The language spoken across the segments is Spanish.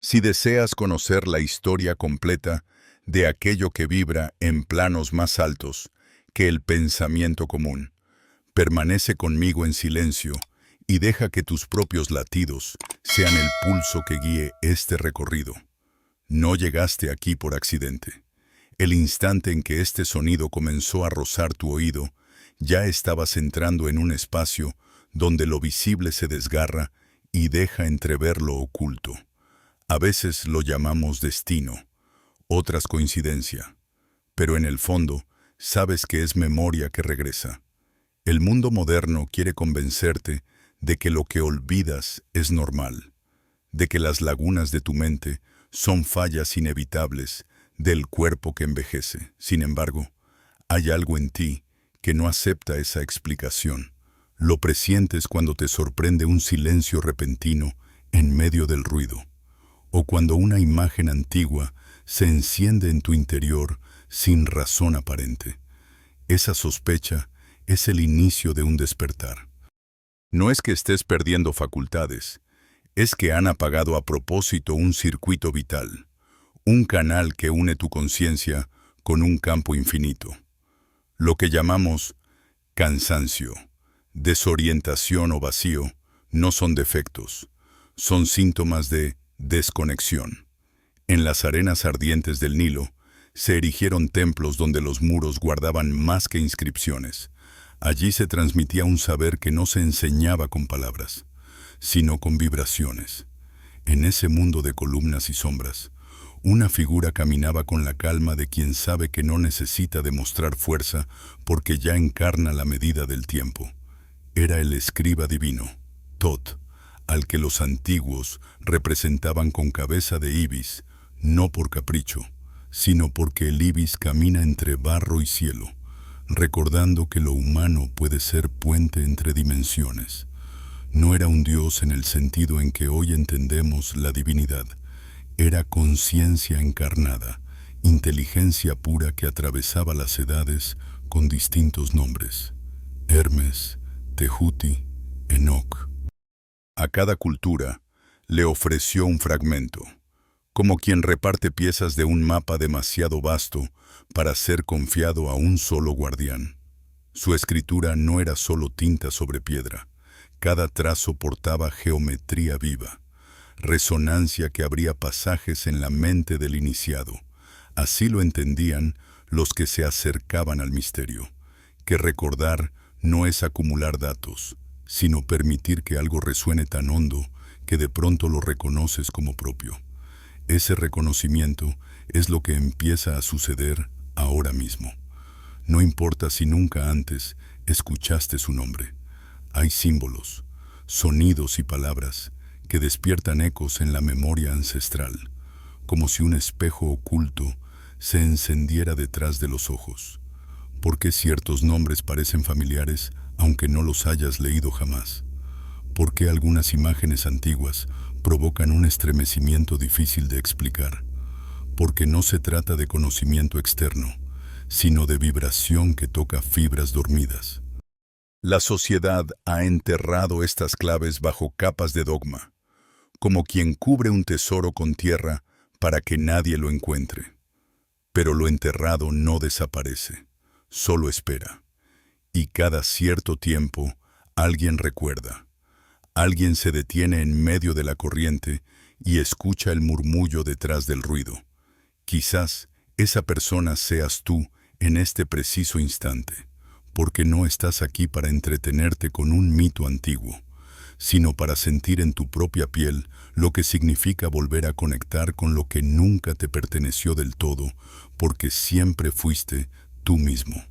Si deseas conocer la historia completa de aquello que vibra en planos más altos que el pensamiento común, permanece conmigo en silencio y deja que tus propios latidos sean el pulso que guíe este recorrido. No llegaste aquí por accidente. El instante en que este sonido comenzó a rozar tu oído, ya estabas entrando en un espacio donde lo visible se desgarra y deja entrever lo oculto. A veces lo llamamos destino, otras coincidencia, pero en el fondo sabes que es memoria que regresa. El mundo moderno quiere convencerte de que lo que olvidas es normal, de que las lagunas de tu mente son fallas inevitables del cuerpo que envejece. Sin embargo, hay algo en ti que no acepta esa explicación. Lo presientes cuando te sorprende un silencio repentino en medio del ruido, o cuando una imagen antigua se enciende en tu interior sin razón aparente. Esa sospecha es el inicio de un despertar. No es que estés perdiendo facultades, es que han apagado a propósito un circuito vital, un canal que une tu conciencia con un campo infinito. Lo que llamamos cansancio, desorientación o vacío no son defectos, son síntomas de desconexión. En las arenas ardientes del Nilo se erigieron templos donde los muros guardaban más que inscripciones. Allí se transmitía un saber que no se enseñaba con palabras, sino con vibraciones. En ese mundo de columnas y sombras, una figura caminaba con la calma de quien sabe que no necesita demostrar fuerza porque ya encarna la medida del tiempo. Era el escriba divino, Tot, al que los antiguos representaban con cabeza de ibis, no por capricho, sino porque el ibis camina entre barro y cielo, recordando que lo humano puede ser puente entre dimensiones. No era un dios en el sentido en que hoy entendemos la divinidad. Era conciencia encarnada, inteligencia pura que atravesaba las edades con distintos nombres: Hermes, Tehuti, Enoc. A cada cultura le ofreció un fragmento, como quien reparte piezas de un mapa demasiado vasto para ser confiado a un solo guardián. Su escritura no era solo tinta sobre piedra. Cada trazo portaba geometría viva, resonancia que abría pasajes en la mente del iniciado. Así lo entendían los que se acercaban al misterio, que recordar no es acumular datos, sino permitir que algo resuene tan hondo que de pronto lo reconoces como propio. Ese reconocimiento es lo que empieza a suceder ahora mismo. No importa si nunca antes escuchaste su nombre. Hay símbolos, sonidos y palabras que despiertan ecos en la memoria ancestral, como si un espejo oculto se encendiera detrás de los ojos. ¿Por qué ciertos nombres parecen familiares aunque no los hayas leído jamás? ¿Por qué algunas imágenes antiguas provocan un estremecimiento difícil de explicar? Porque no se trata de conocimiento externo, sino de vibración que toca fibras dormidas. La sociedad ha enterrado estas claves bajo capas de dogma, como quien cubre un tesoro con tierra para que nadie lo encuentre. Pero lo enterrado no desaparece, solo espera. Y cada cierto tiempo alguien recuerda. Alguien se detiene en medio de la corriente y escucha el murmullo detrás del ruido. Quizás esa persona seas tú en este preciso instante, porque no estás aquí para entretenerte con un mito antiguo, sino para sentir en tu propia piel lo que significa volver a conectar con lo que nunca te perteneció del todo, porque siempre fuiste tú mismo.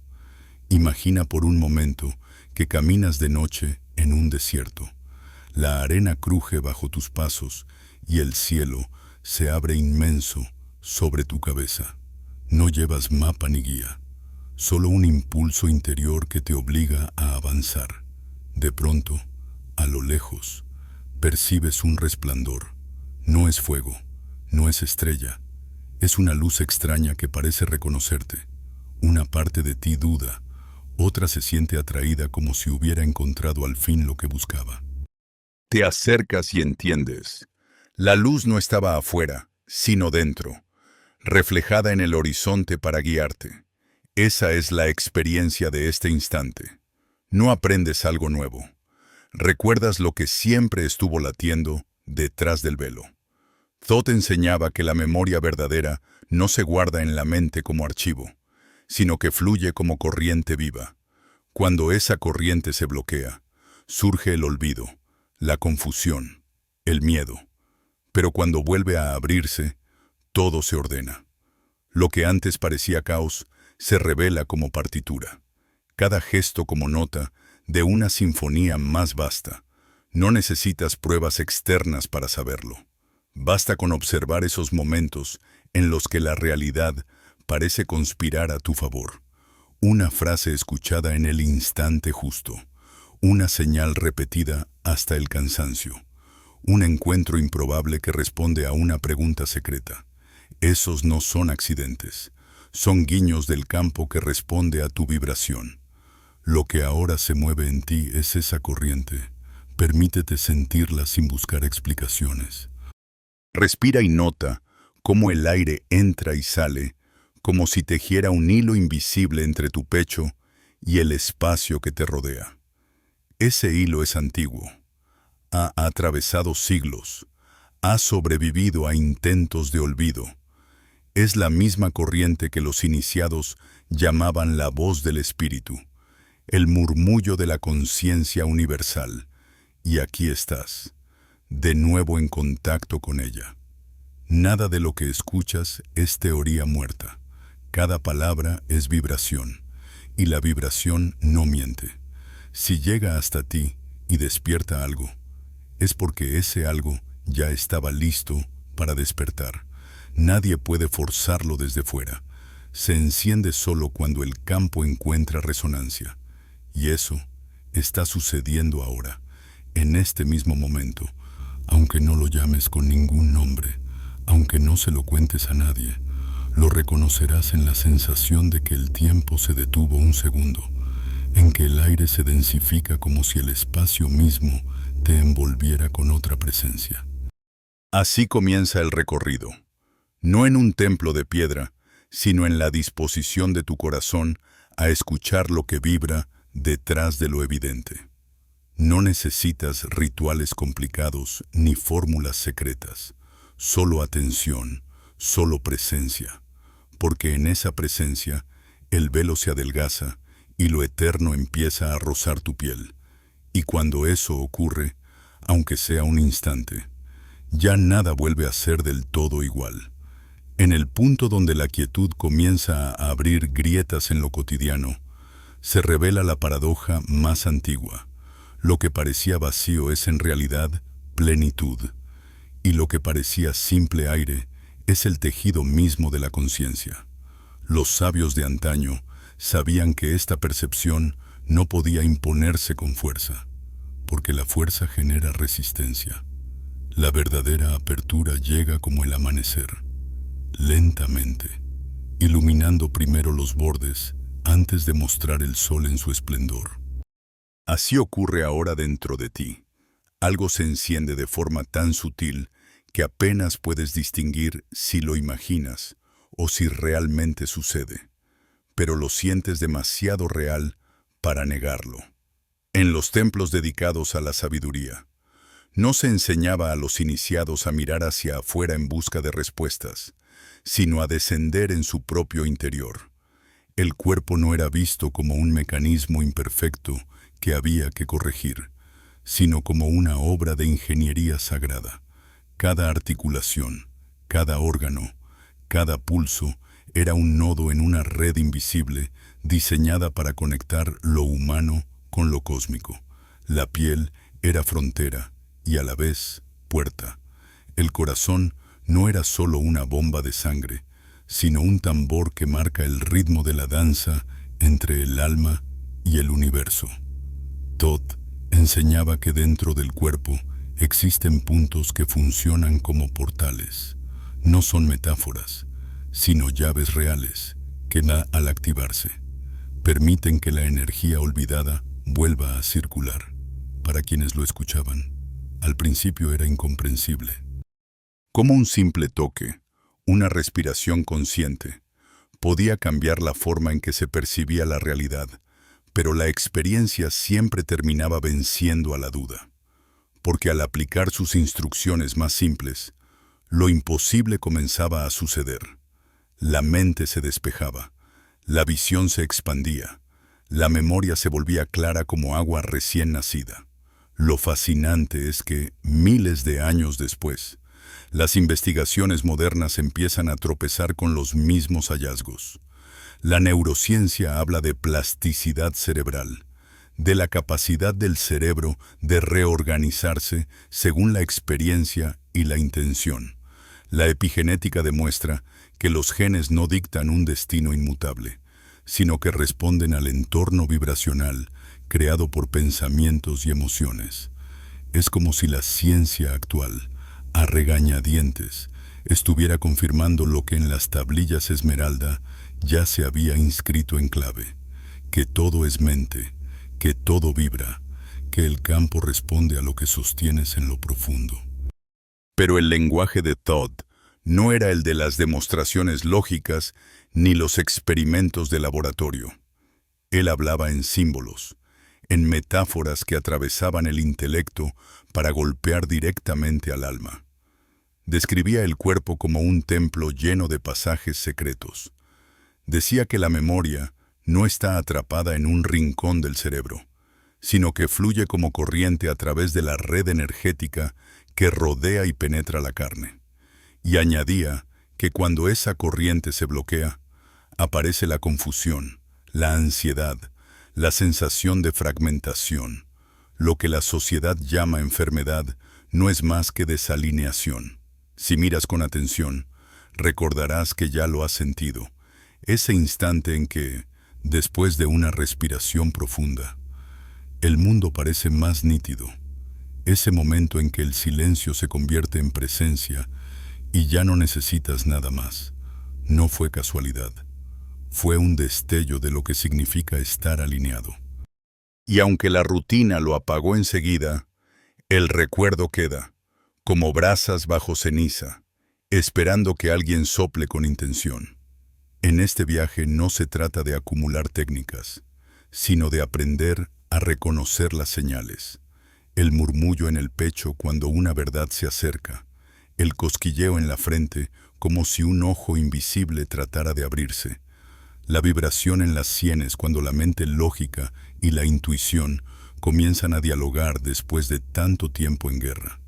Imagina por un momento que caminas de noche en un desierto. La arena cruje bajo tus pasos y el cielo se abre inmenso sobre tu cabeza. No llevas mapa ni guía, solo un impulso interior que te obliga a avanzar. De pronto, a lo lejos, percibes un resplandor. No es fuego, no es estrella, es una luz extraña que parece reconocerte. Una parte de ti duda, otra se siente atraída como si hubiera encontrado al fin lo que buscaba. Te acercas y entiendes. La luz no estaba afuera, sino dentro, reflejada en el horizonte para guiarte. Esa es la experiencia de este instante. No aprendes algo nuevo. Recuerdas lo que siempre estuvo latiendo detrás del velo. Thoth enseñaba que la memoria verdadera no se guarda en la mente como archivo, sino que fluye como corriente viva. Cuando esa corriente se bloquea, surge el olvido, la confusión, el miedo. Pero cuando vuelve a abrirse, todo se ordena. Lo que antes parecía caos se revela como partitura. Cada gesto como nota de una sinfonía más vasta. No necesitas pruebas externas para saberlo. Basta con observar esos momentos en los que la realidad parece conspirar a tu favor. Una frase escuchada en el instante justo. Una señal repetida hasta el cansancio. Un encuentro improbable que responde a una pregunta secreta. Esos no son accidentes. Son guiños del campo que responde a tu vibración. Lo que ahora se mueve en ti es esa corriente. Permítete sentirla sin buscar explicaciones. Respira y nota cómo el aire entra y sale, como si tejiera un hilo invisible entre tu pecho y el espacio que te rodea. Ese hilo es antiguo. Ha atravesado siglos. Ha sobrevivido a intentos de olvido. Es la misma corriente que los iniciados llamaban la voz del espíritu, el murmullo de la conciencia universal. Y aquí estás, de nuevo en contacto con ella. Nada de lo que escuchas es teoría muerta. Cada palabra es vibración, y la vibración no miente. Si llega hasta ti y despierta algo, es porque ese algo ya estaba listo para despertar. Nadie puede forzarlo desde fuera. Se enciende solo cuando el campo encuentra resonancia. Y eso está sucediendo ahora, en este mismo momento, aunque no lo llames con ningún nombre, aunque no se lo cuentes a nadie, lo reconocerás en la sensación de que el tiempo se detuvo un segundo, en que el aire se densifica como si el espacio mismo te envolviera con otra presencia. Así comienza el recorrido, no en un templo de piedra, sino en la disposición de tu corazón a escuchar lo que vibra detrás de lo evidente. No necesitas rituales complicados ni fórmulas secretas, solo atención, solo presencia, porque en esa presencia el velo se adelgaza y lo eterno empieza a rozar tu piel. Y cuando eso ocurre, aunque sea un instante, ya nada vuelve a ser del todo igual. En el punto donde la quietud comienza a abrir grietas en lo cotidiano, se revela la paradoja más antigua. Lo que parecía vacío es en realidad plenitud, y lo que parecía simple aire es el tejido mismo de la conciencia. Los sabios de antaño sabían que esta percepción no podía imponerse con fuerza, porque la fuerza genera resistencia. La verdadera apertura llega como el amanecer, lentamente, iluminando primero los bordes antes de mostrar el sol en su esplendor. Así ocurre ahora dentro de ti. Algo se enciende de forma tan sutil que apenas puedes distinguir si lo imaginas o si realmente sucede, pero lo sientes demasiado real para negarlo. En los templos dedicados a la sabiduría, no se enseñaba a los iniciados a mirar hacia afuera en busca de respuestas, sino a descender en su propio interior. El cuerpo no era visto como un mecanismo imperfecto que había que corregir, sino como una obra de ingeniería sagrada. Cada articulación, cada órgano, cada pulso era un nodo en una red invisible diseñada para conectar lo humano con lo cósmico. La piel era frontera y a la vez puerta. El corazón no era solo una bomba de sangre, sino un tambor que marca el ritmo de la danza entre el alma y el universo. Thoth enseñaba que dentro del cuerpo existen puntos que funcionan como portales. No son metáforas, sino llaves reales que, al activarse, permiten que la energía olvidada vuelva a circular. Para quienes lo escuchaban, al principio era incomprensible. Como un simple toque, una respiración consciente, podía cambiar la forma en que se percibía la realidad, pero la experiencia siempre terminaba venciendo a la duda, porque al aplicar sus instrucciones más simples, lo imposible comenzaba a suceder. La mente se despejaba, la visión se expandía, la memoria se volvía clara como agua recién nacida. Lo fascinante es que, miles de años después, las investigaciones modernas empiezan a tropezar con los mismos hallazgos. La neurociencia habla de plasticidad cerebral, de la capacidad del cerebro de reorganizarse según la experiencia y la intención. La epigenética demuestra que los genes no dictan un destino inmutable, sino que responden al entorno vibracional creado por pensamientos y emociones. Es como si la ciencia actual, a regañadientes, estuviera confirmando lo que en las tablillas esmeralda ya se había inscrito en clave, que todo es mente, que todo vibra, que el campo responde a lo que sostienes en lo profundo. Pero el lenguaje de Todd no era el de las demostraciones lógicas ni los experimentos de laboratorio. Él hablaba en símbolos, en metáforas que atravesaban el intelecto para golpear directamente al alma. Describía el cuerpo como un templo lleno de pasajes secretos. Decía que la memoria no está atrapada en un rincón del cerebro, sino que fluye como corriente a través de la red energética que rodea y penetra la carne. Y añadía que cuando esa corriente se bloquea, aparece la confusión, la ansiedad, la sensación de fragmentación. Lo que la sociedad llama enfermedad no es más que desalineación. Si miras con atención, recordarás que ya lo has sentido. Ese instante en que, después de una respiración profunda, el mundo parece más nítido. Ese momento en que el silencio se convierte en presencia y ya no necesitas nada más. No fue casualidad. Fue un destello de lo que significa estar alineado. Y aunque la rutina lo apagó enseguida, el recuerdo queda, como brasas bajo ceniza, esperando que alguien sople con intención. En este viaje no se trata de acumular técnicas, sino de aprender a reconocer las señales. El murmullo en el pecho cuando una verdad se acerca, el cosquilleo en la frente como si un ojo invisible tratara de abrirse, la vibración en las sienes cuando la mente lógica y la intuición comienzan a dialogar después de tanto tiempo en guerra.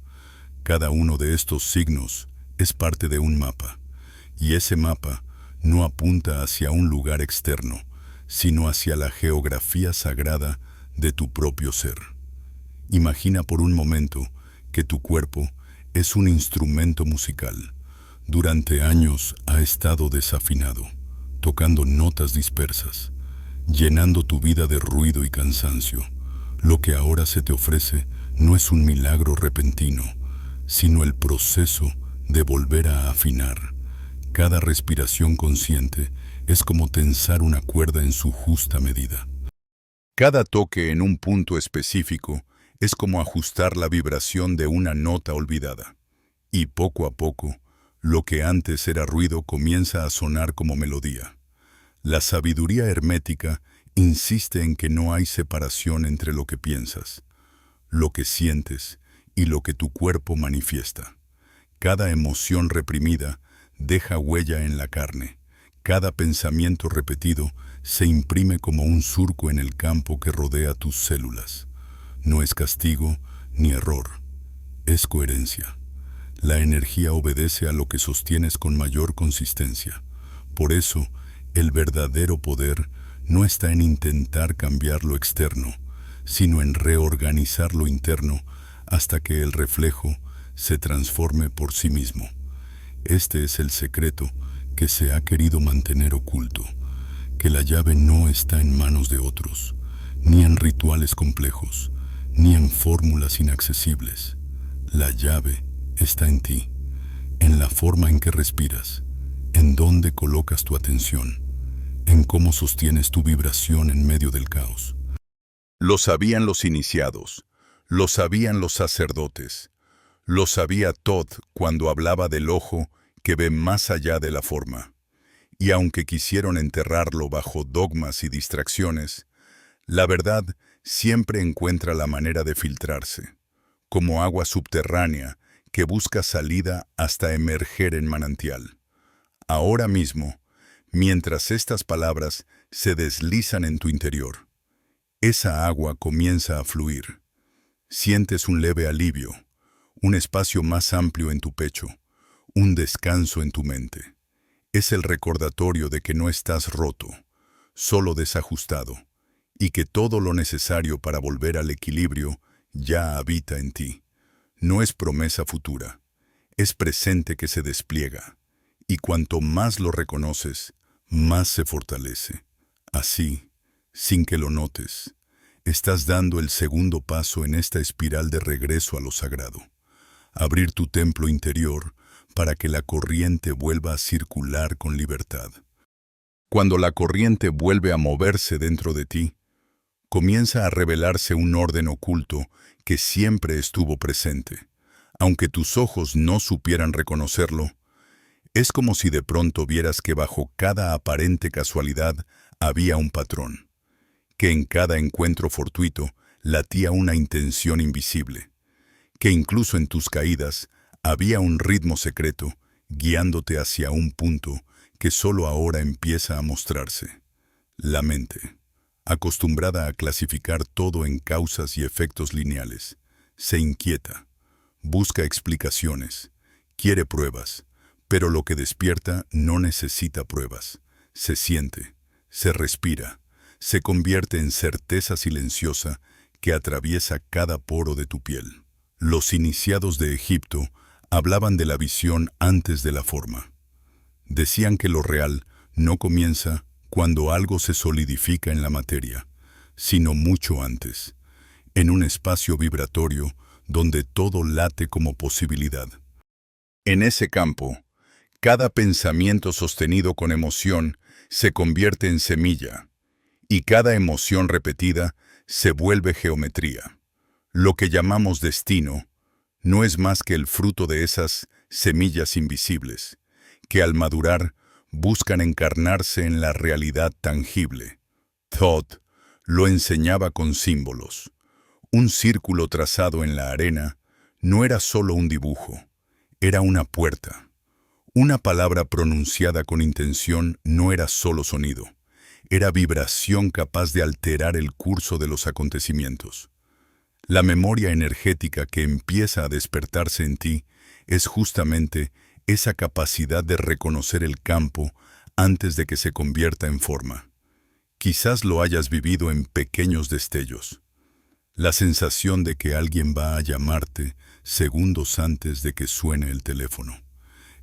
Cada uno de estos signos es parte de un mapa, y ese mapa no apunta hacia un lugar externo, sino hacia la geografía sagrada de tu propio ser. Imagina por un momento que tu cuerpo es un instrumento musical. Durante años ha estado desafinado, tocando notas dispersas, llenando tu vida de ruido y cansancio. Lo que ahora se te ofrece no es un milagro repentino, sino el proceso de volver a afinar. Cada respiración consciente es como tensar una cuerda en su justa medida. Cada toque en un punto específico es como ajustar la vibración de una nota olvidada. Y poco a poco, lo que antes era ruido comienza a sonar como melodía. La sabiduría hermética insiste en que no hay separación entre lo que piensas, lo que sientes y lo que tu cuerpo manifiesta. Cada emoción reprimida deja huella en la carne. Cada pensamiento repetido se imprime como un surco en el campo que rodea tus células. No es castigo ni error, es coherencia. La energía obedece a lo que sostienes con mayor consistencia. Por eso, el verdadero poder no está en intentar cambiar lo externo, sino en reorganizar lo interno hasta que el reflejo se transforme por sí mismo. Este es el secreto que se ha querido mantener oculto, que la llave no está en manos de otros, ni en rituales complejos, ni en fórmulas inaccesibles. La llave está en ti, en la forma en que respiras, en dónde colocas tu atención, en cómo sostienes tu vibración en medio del caos. Lo sabían los iniciados, lo sabían los sacerdotes, Lo sabía Todd cuando hablaba del ojo que ve más allá de la forma. Y aunque quisieron enterrarlo bajo dogmas y distracciones, la verdad siempre encuentra la manera de filtrarse, como agua subterránea que busca salida hasta emerger en manantial. Ahora mismo, mientras estas palabras se deslizan en tu interior, esa agua comienza a fluir. Sientes un leve alivio, un espacio más amplio en tu pecho, un descanso en tu mente. Es el recordatorio de que no estás roto, solo desajustado, y que todo lo necesario para volver al equilibrio ya habita en ti. No es promesa futura, es presente que se despliega, y cuanto más lo reconoces, más se fortalece. Así, sin que lo notes, estás dando el segundo paso en esta espiral de regreso a lo sagrado. Abrir tu templo interior para que la corriente vuelva a circular con libertad. Cuando la corriente vuelve a moverse dentro de ti, comienza a revelarse un orden oculto que siempre estuvo presente. Aunque tus ojos no supieran reconocerlo, es como si de pronto vieras que bajo cada aparente casualidad había un patrón, que en cada encuentro fortuito latía una intención invisible, que incluso en tus caídas había un ritmo secreto guiándote hacia un punto que solo ahora empieza a mostrarse. La mente, acostumbrada a clasificar todo en causas y efectos lineales, se inquieta, busca explicaciones, quiere pruebas, pero lo que despierta no necesita pruebas. Se siente, se respira, se convierte en certeza silenciosa que atraviesa cada poro de tu piel. Los iniciados de Egipto hablaban de la visión antes de la forma. Decían que lo real no comienza cuando algo se solidifica en la materia, sino mucho antes, en un espacio vibratorio donde todo late como posibilidad. En ese campo, cada pensamiento sostenido con emoción se convierte en semilla, y cada emoción repetida se vuelve geometría. Lo que llamamos destino no es más que el fruto de esas semillas invisibles, que al madurar buscan encarnarse en la realidad tangible. Todd lo enseñaba con símbolos. Un círculo trazado en la arena no era solo un dibujo, era una puerta. Una palabra pronunciada con intención no era solo sonido, era vibración capaz de alterar el curso de los acontecimientos. La memoria energética que empieza a despertarse en ti es justamente esa capacidad de reconocer el campo antes de que se convierta en forma. Quizás lo hayas vivido en pequeños destellos. La sensación de que alguien va a llamarte segundos antes de que suene el teléfono.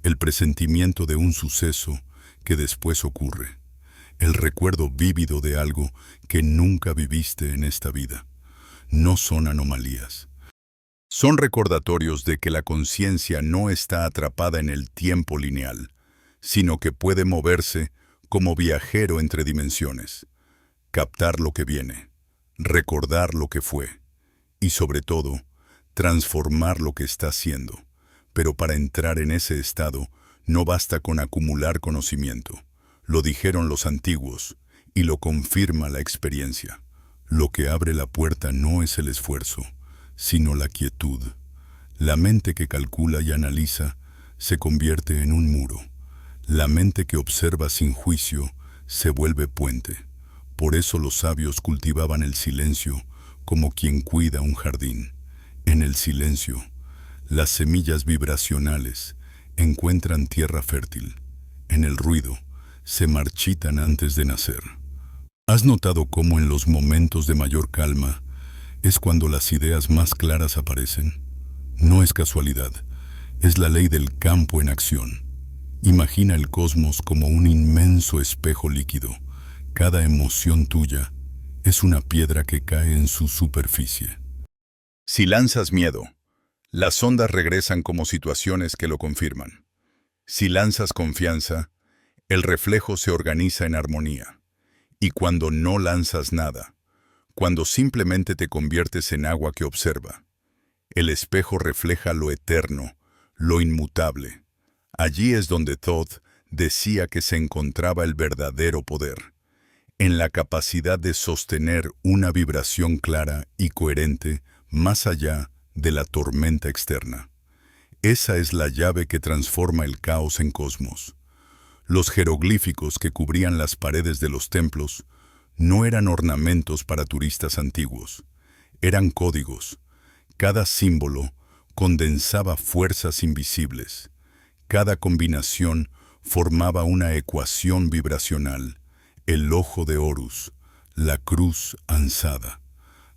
El presentimiento de un suceso que después ocurre. El recuerdo vívido de algo que nunca viviste en esta vida. No son anomalías. Son recordatorios de que la conciencia no está atrapada en el tiempo lineal, sino que puede moverse como viajero entre dimensiones, captar lo que viene, recordar lo que fue y, sobre todo, transformar lo que está siendo. Pero para entrar en ese estado no basta con acumular conocimiento. Lo dijeron los antiguos y lo confirma la experiencia. Lo que abre la puerta no es el esfuerzo, sino la quietud. La mente que calcula y analiza se convierte en un muro. La mente que observa sin juicio se vuelve puente. Por eso los sabios cultivaban el silencio como quien cuida un jardín. En el silencio, las semillas vibracionales encuentran tierra fértil. En el ruido, se marchitan antes de nacer. ¿Has notado cómo en los momentos de mayor calma es cuando las ideas más claras aparecen? No es casualidad, es la ley del campo en acción. Imagina el cosmos como un inmenso espejo líquido. Cada emoción tuya es una piedra que cae en su superficie. Si lanzas miedo, las ondas regresan como situaciones que lo confirman. Si lanzas confianza, el reflejo se organiza en armonía. Y cuando no lanzas nada, cuando simplemente te conviertes en agua que observa, El espejo refleja lo eterno, lo inmutable. Allí es donde Todd decía que se encontraba el verdadero poder, en la capacidad de sostener una vibración clara y coherente más allá de la tormenta externa. Esa es la llave que transforma el caos en cosmos. Los jeroglíficos que cubrían las paredes de los templos no eran ornamentos para turistas antiguos, eran códigos. Cada símbolo condensaba fuerzas invisibles. Cada combinación formaba una ecuación vibracional. El ojo de Horus, la cruz ansada,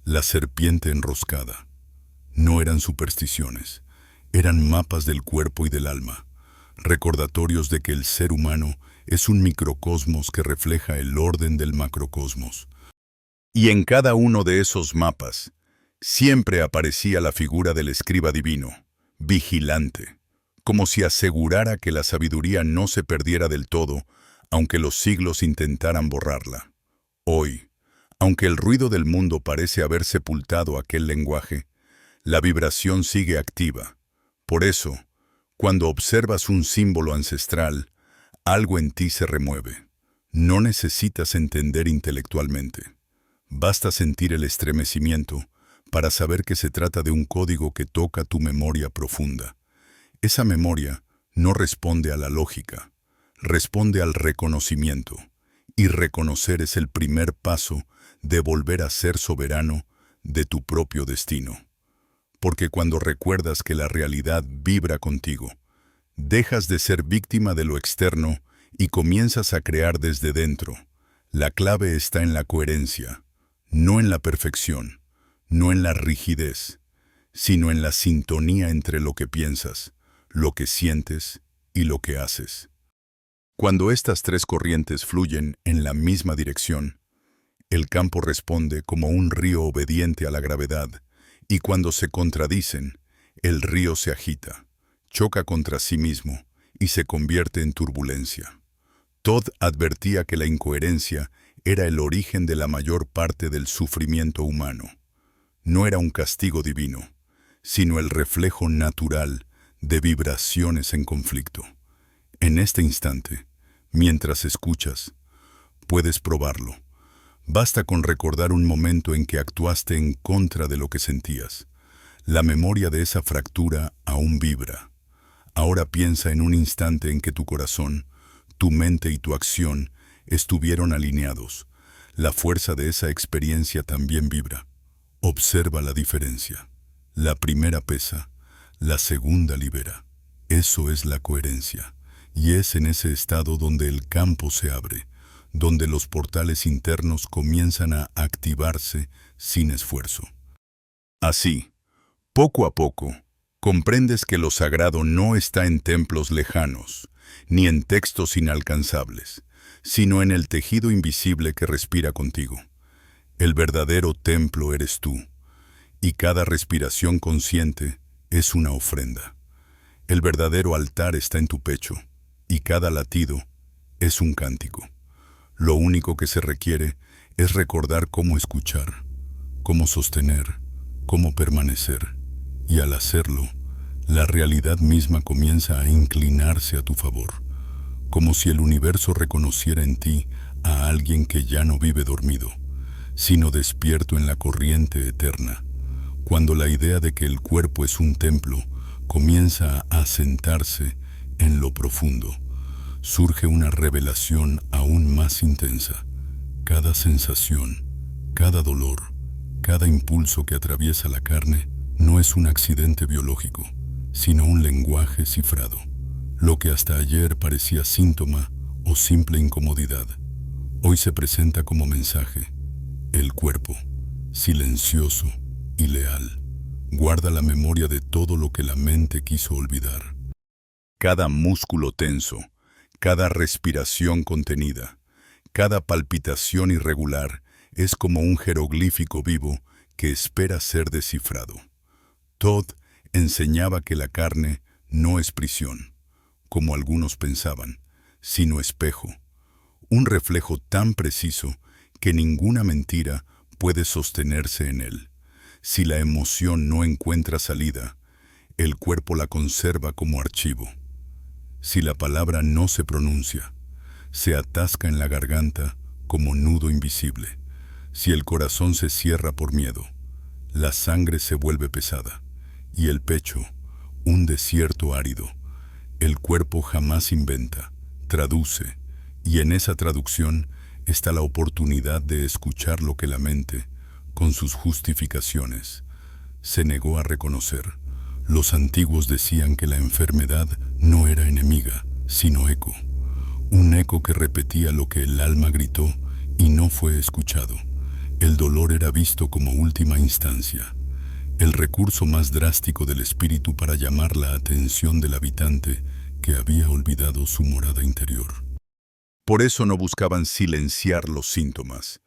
la serpiente enroscada. No eran supersticiones, eran mapas del cuerpo y del alma, recordatorios de que el ser humano es un microcosmos que refleja el orden del macrocosmos. Y en cada uno de esos mapas, siempre aparecía la figura del escriba divino, vigilante, como si asegurara que la sabiduría no se perdiera del todo, aunque los siglos intentaran borrarla. Hoy, aunque el ruido del mundo parece haber sepultado aquel lenguaje, la vibración sigue activa. Por eso, cuando observas un símbolo ancestral, algo en ti se remueve. No necesitas entender intelectualmente. Basta sentir el estremecimiento para saber que se trata de un código que toca tu memoria profunda. Esa memoria no responde a la lógica, responde al reconocimiento, y reconocer es el primer paso de volver a ser soberano de tu propio destino. Porque cuando recuerdas que la realidad vibra contigo, dejas de ser víctima de lo externo y comienzas a crear desde dentro. La clave está en la coherencia, no en la perfección, no en la rigidez, sino en la sintonía entre lo que piensas, lo que sientes y lo que haces. Cuando estas tres corrientes fluyen en la misma dirección, el campo responde como un río obediente a la gravedad, y cuando se contradicen, el río se agita, choca contra sí mismo y se convierte en turbulencia. Todd advertía que la incoherencia era el origen de la mayor parte del sufrimiento humano. No era un castigo divino, sino el reflejo natural de vibraciones en conflicto. En este instante, mientras escuchas, puedes probarlo. Basta con recordar un momento en que actuaste en contra de lo que sentías. La memoria de esa fractura aún vibra. Ahora piensa en un instante en que tu corazón, tu mente y tu acción estuvieron alineados. La fuerza de esa experiencia también vibra. Observa la diferencia. La primera pesa, la segunda libera. Eso es la coherencia. Y es en ese estado donde el campo se abre, donde los portales internos comienzan a activarse sin esfuerzo. Así, poco a poco, comprendes que lo sagrado no está en templos lejanos, ni en textos inalcanzables, sino en el tejido invisible que respira contigo. El verdadero templo eres tú, y cada respiración consciente es una ofrenda. El verdadero altar está en tu pecho, y cada latido es un cántico. Lo único que se requiere es recordar cómo escuchar, cómo sostener, cómo permanecer, y al hacerlo, la realidad misma comienza a inclinarse a tu favor, como si el universo reconociera en ti a alguien que ya no vive dormido, sino despierto en la corriente eterna. Cuando la idea de que el cuerpo es un templo comienza a asentarse en lo profundo, surge una revelación aún más intensa. Cada sensación, cada dolor, cada impulso que atraviesa la carne no es un accidente biológico, sino un lenguaje cifrado. Lo que hasta ayer parecía síntoma o simple incomodidad, hoy se presenta como mensaje. El cuerpo, silencioso y leal, guarda la memoria de todo lo que la mente quiso olvidar. Cada músculo tenso, cada respiración contenida, cada palpitación irregular es como un jeroglífico vivo que espera ser descifrado. Todd enseñaba que la carne no es prisión, como algunos pensaban, sino espejo, un reflejo tan preciso que ninguna mentira puede sostenerse en él. Si la emoción no encuentra salida, el cuerpo la conserva como archivo. Si la palabra no se pronuncia, se atasca en la garganta como nudo invisible. Si el corazón se cierra por miedo, la sangre se vuelve pesada y el pecho, un desierto árido. El cuerpo jamás inventa, traduce, y en esa traducción está la oportunidad de escuchar lo que la mente, con sus justificaciones, se negó a reconocer. Los antiguos decían que la enfermedad no era enemiga, sino eco. Un eco que repetía lo que el alma gritó y no fue escuchado. El dolor era visto como última instancia, el recurso más drástico del espíritu para llamar la atención del habitante que había olvidado su morada interior. Por eso no buscaban silenciar los síntomas,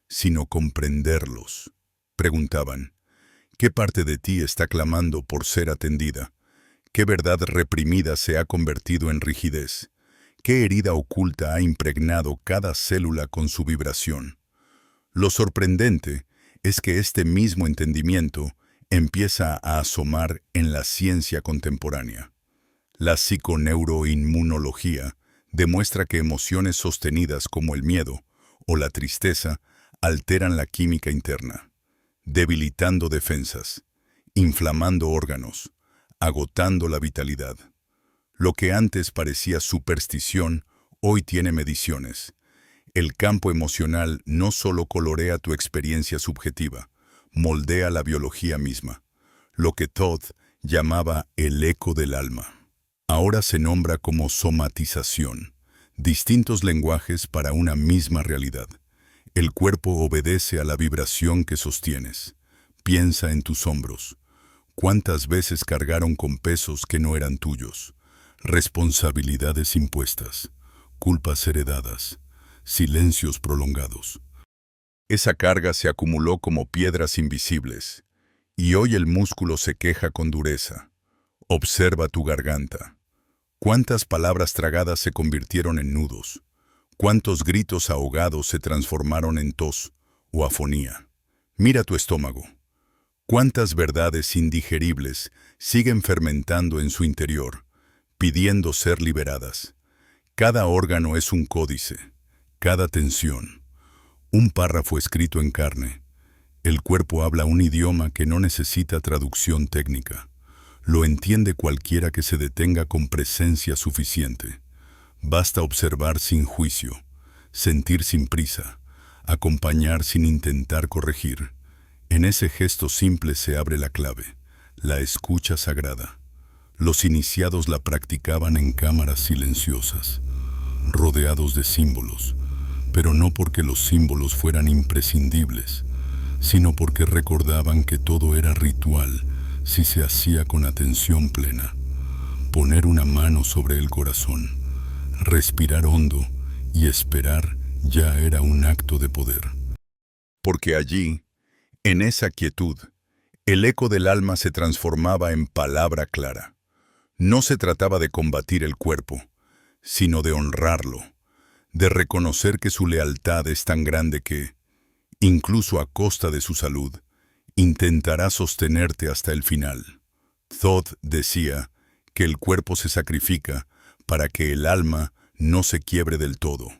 sino comprenderlos. Preguntaban, ¿qué parte de ti está clamando por ser atendida? ¿Qué verdad reprimida se ha convertido en rigidez? ¿Qué herida oculta ha impregnado cada célula con su vibración? Lo sorprendente es que este mismo entendimiento empieza a asomar en la ciencia contemporánea. La psiconeuroinmunología demuestra que emociones sostenidas como el miedo o la tristeza alteran la química interna, debilitando defensas, inflamando órganos, agotando la vitalidad. Lo que antes parecía superstición, hoy tiene mediciones. El campo emocional no solo colorea tu experiencia subjetiva, moldea la biología misma, lo que Todd llamaba el eco del alma. Ahora se nombra como somatización, distintos lenguajes para una misma realidad. El cuerpo obedece a la vibración que sostienes. Piensa en tus hombros. ¿Cuántas veces cargaron con pesos que no eran tuyos? Responsabilidades impuestas, culpas heredadas, silencios prolongados. Esa carga se acumuló como piedras invisibles, y hoy el músculo se queja con dureza. Observa tu garganta. ¿Cuántas palabras tragadas se convirtieron en nudos? ¿Cuántos gritos ahogados se transformaron en tos o afonía? Mira tu estómago. ¿Cuántas verdades indigeribles siguen fermentando en su interior, pidiendo ser liberadas? Cada órgano es un códice, cada tensión, un párrafo escrito en carne. El cuerpo habla un idioma que no necesita traducción técnica. Lo entiende cualquiera que se detenga con presencia suficiente. Basta observar sin juicio, sentir sin prisa, acompañar sin intentar corregir. En ese gesto simple se abre la clave, la escucha sagrada. Los iniciados la practicaban en cámaras silenciosas, rodeados de símbolos, pero no porque los símbolos fueran imprescindibles, sino porque recordaban que todo era ritual si se hacía con atención plena. Poner una mano sobre el corazón, respirar hondo y esperar ya era un acto de poder. Porque allí, en esa quietud, el eco del alma se transformaba en palabra clara. No se trataba de combatir el cuerpo, sino de honrarlo, de reconocer que su lealtad es tan grande que, incluso a costa de su salud, intentará sostenerte hasta el final. Todd decía que el cuerpo se sacrifica para que el alma no se quiebre del todo,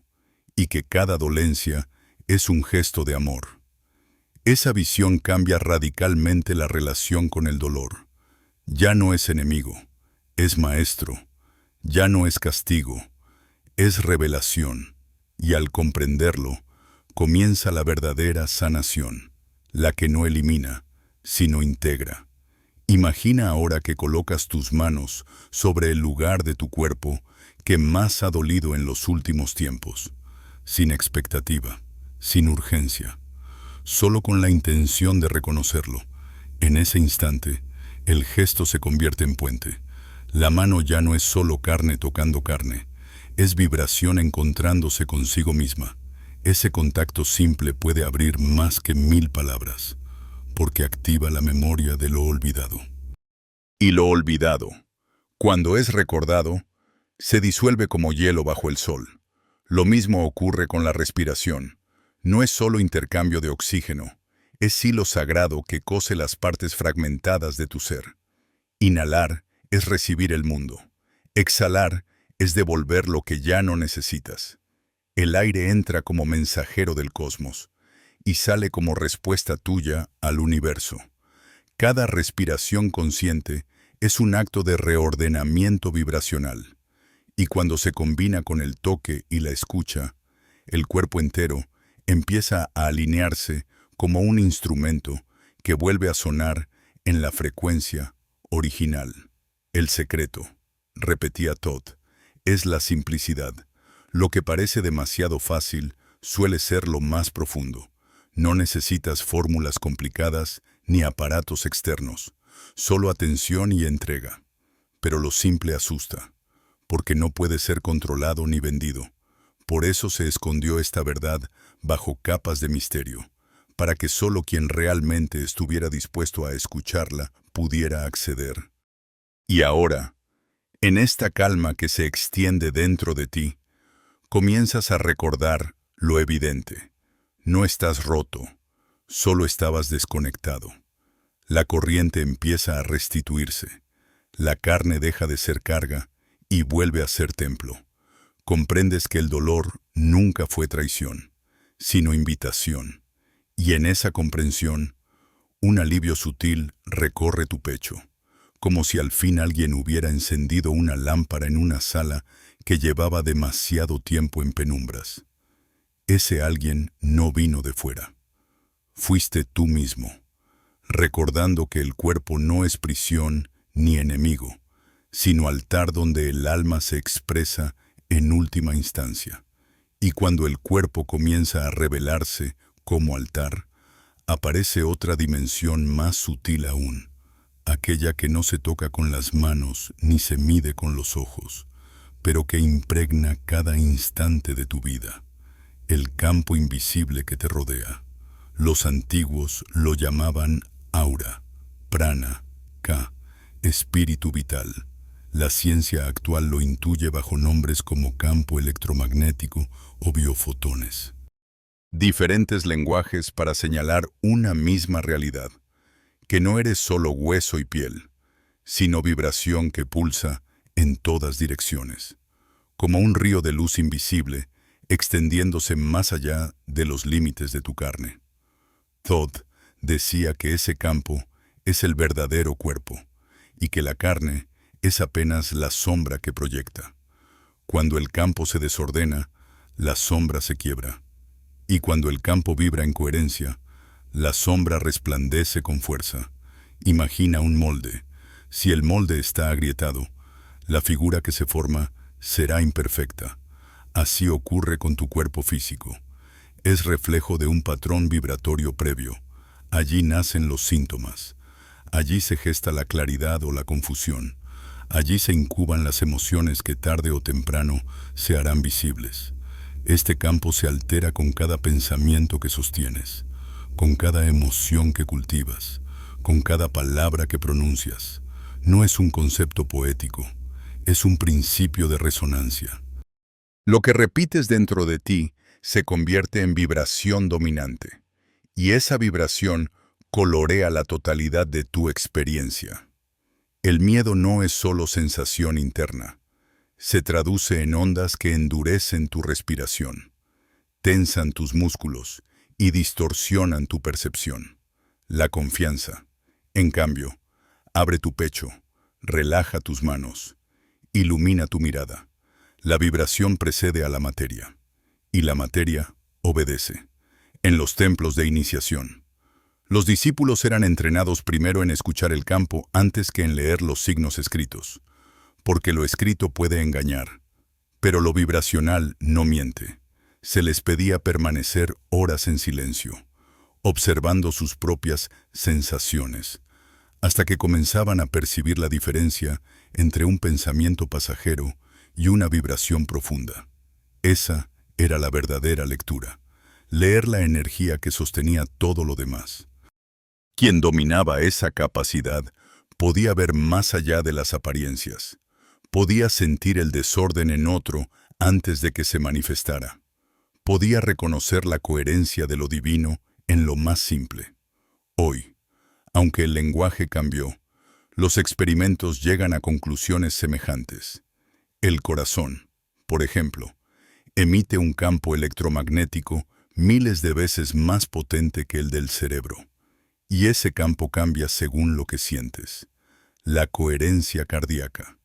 y que cada dolencia es un gesto de amor. Esa visión cambia radicalmente la relación con el dolor. Ya no es enemigo, es maestro. Ya no es castigo, es revelación. Y al comprenderlo, comienza la verdadera sanación, la que no elimina, sino integra. Imagina ahora que colocas tus manos sobre el lugar de tu cuerpo que más ha dolido en los últimos tiempos, sin expectativa, sin urgencia, solo con la intención de reconocerlo. En ese instante, el gesto se convierte en puente. La mano ya no es solo carne tocando carne, es vibración encontrándose consigo misma. Ese contacto simple puede abrir más que 1000 palabras, porque activa la memoria de lo olvidado. Y lo olvidado, cuando es recordado, se disuelve como hielo bajo el sol. Lo mismo ocurre con la respiración. No es solo intercambio de oxígeno, es hilo sagrado que cose las partes fragmentadas de tu ser. Inhalar es recibir el mundo. Exhalar es devolver lo que ya no necesitas. El aire entra como mensajero del cosmos y sale como respuesta tuya al universo. Cada respiración consciente es un acto de reordenamiento vibracional. Y cuando se combina con el toque y la escucha, el cuerpo entero empieza a alinearse como un instrumento que vuelve a sonar en la frecuencia original. El secreto, repetía Todd, es la simplicidad. Lo que parece demasiado fácil suele ser lo más profundo. No necesitas fórmulas complicadas ni aparatos externos, solo atención y entrega. Pero lo simple asusta, porque no puede ser controlado ni vendido. Por eso se escondió esta verdad bajo capas de misterio, para que solo quien realmente estuviera dispuesto a escucharla pudiera acceder. Y ahora, en esta calma que se extiende dentro de ti, comienzas a recordar lo evidente. No estás roto, solo estabas desconectado. La corriente empieza a restituirse. La carne deja de ser carga y vuelve a ser templo. Comprendes que el dolor nunca fue traición, sino invitación. Y en esa comprensión, un alivio sutil recorre tu pecho, como si al fin alguien hubiera encendido una lámpara en una sala que llevaba demasiado tiempo en penumbras. Ese alguien no vino de fuera. Fuiste tú mismo, recordando que el cuerpo no es prisión ni enemigo, sino altar donde el alma se expresa en última instancia. Y cuando el cuerpo comienza a revelarse como altar, aparece otra dimensión más sutil aún, aquella que no se toca con las manos ni se mide con los ojos, pero que impregna cada instante de tu vida, el campo invisible que te rodea. Los antiguos lo llamaban aura, prana, ka, espíritu vital. La ciencia actual lo intuye bajo nombres como campo electromagnético o biofotones. Diferentes lenguajes para señalar una misma realidad, que no eres solo hueso y piel, sino vibración que pulsa en todas direcciones, como un río de luz invisible, extendiéndose más allá de los límites de tu carne. Todd decía que ese campo es el verdadero cuerpo, y que la carne es apenas la sombra que proyecta. Cuando el campo se desordena, la sombra se quiebra. Y cuando el campo vibra en coherencia, la sombra resplandece con fuerza. Imagina un molde. Si el molde está agrietado, la figura que se forma será imperfecta. Así ocurre con tu cuerpo físico. Es reflejo de un patrón vibratorio previo. Allí nacen los síntomas. Allí se gesta la claridad o la confusión. Allí se incuban las emociones que tarde o temprano se harán visibles. Este campo se altera con cada pensamiento que sostienes, con cada emoción que cultivas, con cada palabra que pronuncias. No es un concepto poético, es un principio de resonancia. Lo que repites dentro de ti se convierte en vibración dominante, y esa vibración colorea la totalidad de tu experiencia. El miedo no es solo sensación interna. Se traduce en ondas que endurecen tu respiración, tensan tus músculos y distorsionan tu percepción. La confianza, en cambio, abre tu pecho, relaja tus manos, ilumina tu mirada. La vibración precede a la materia, y la materia obedece. En los templos de iniciación, los discípulos eran entrenados primero en escuchar el campo antes que en leer los signos escritos, porque lo escrito puede engañar, pero lo vibracional no miente. Se les pedía permanecer horas en silencio, observando sus propias sensaciones, hasta que comenzaban a percibir la diferencia entre un pensamiento pasajero y una vibración profunda. Esa era la verdadera lectura, leer la energía que sostenía todo lo demás. Quien dominaba esa capacidad podía ver más allá de las apariencias. Podía sentir el desorden en otro antes de que se manifestara. Podía reconocer la coherencia de lo divino en lo más simple. Hoy, aunque el lenguaje cambió, los experimentos llegan a conclusiones semejantes. El corazón, por ejemplo, emite un campo electromagnético miles de veces más potente que el del cerebro. Y ese campo cambia según lo que sientes. La coherencia cardíaca,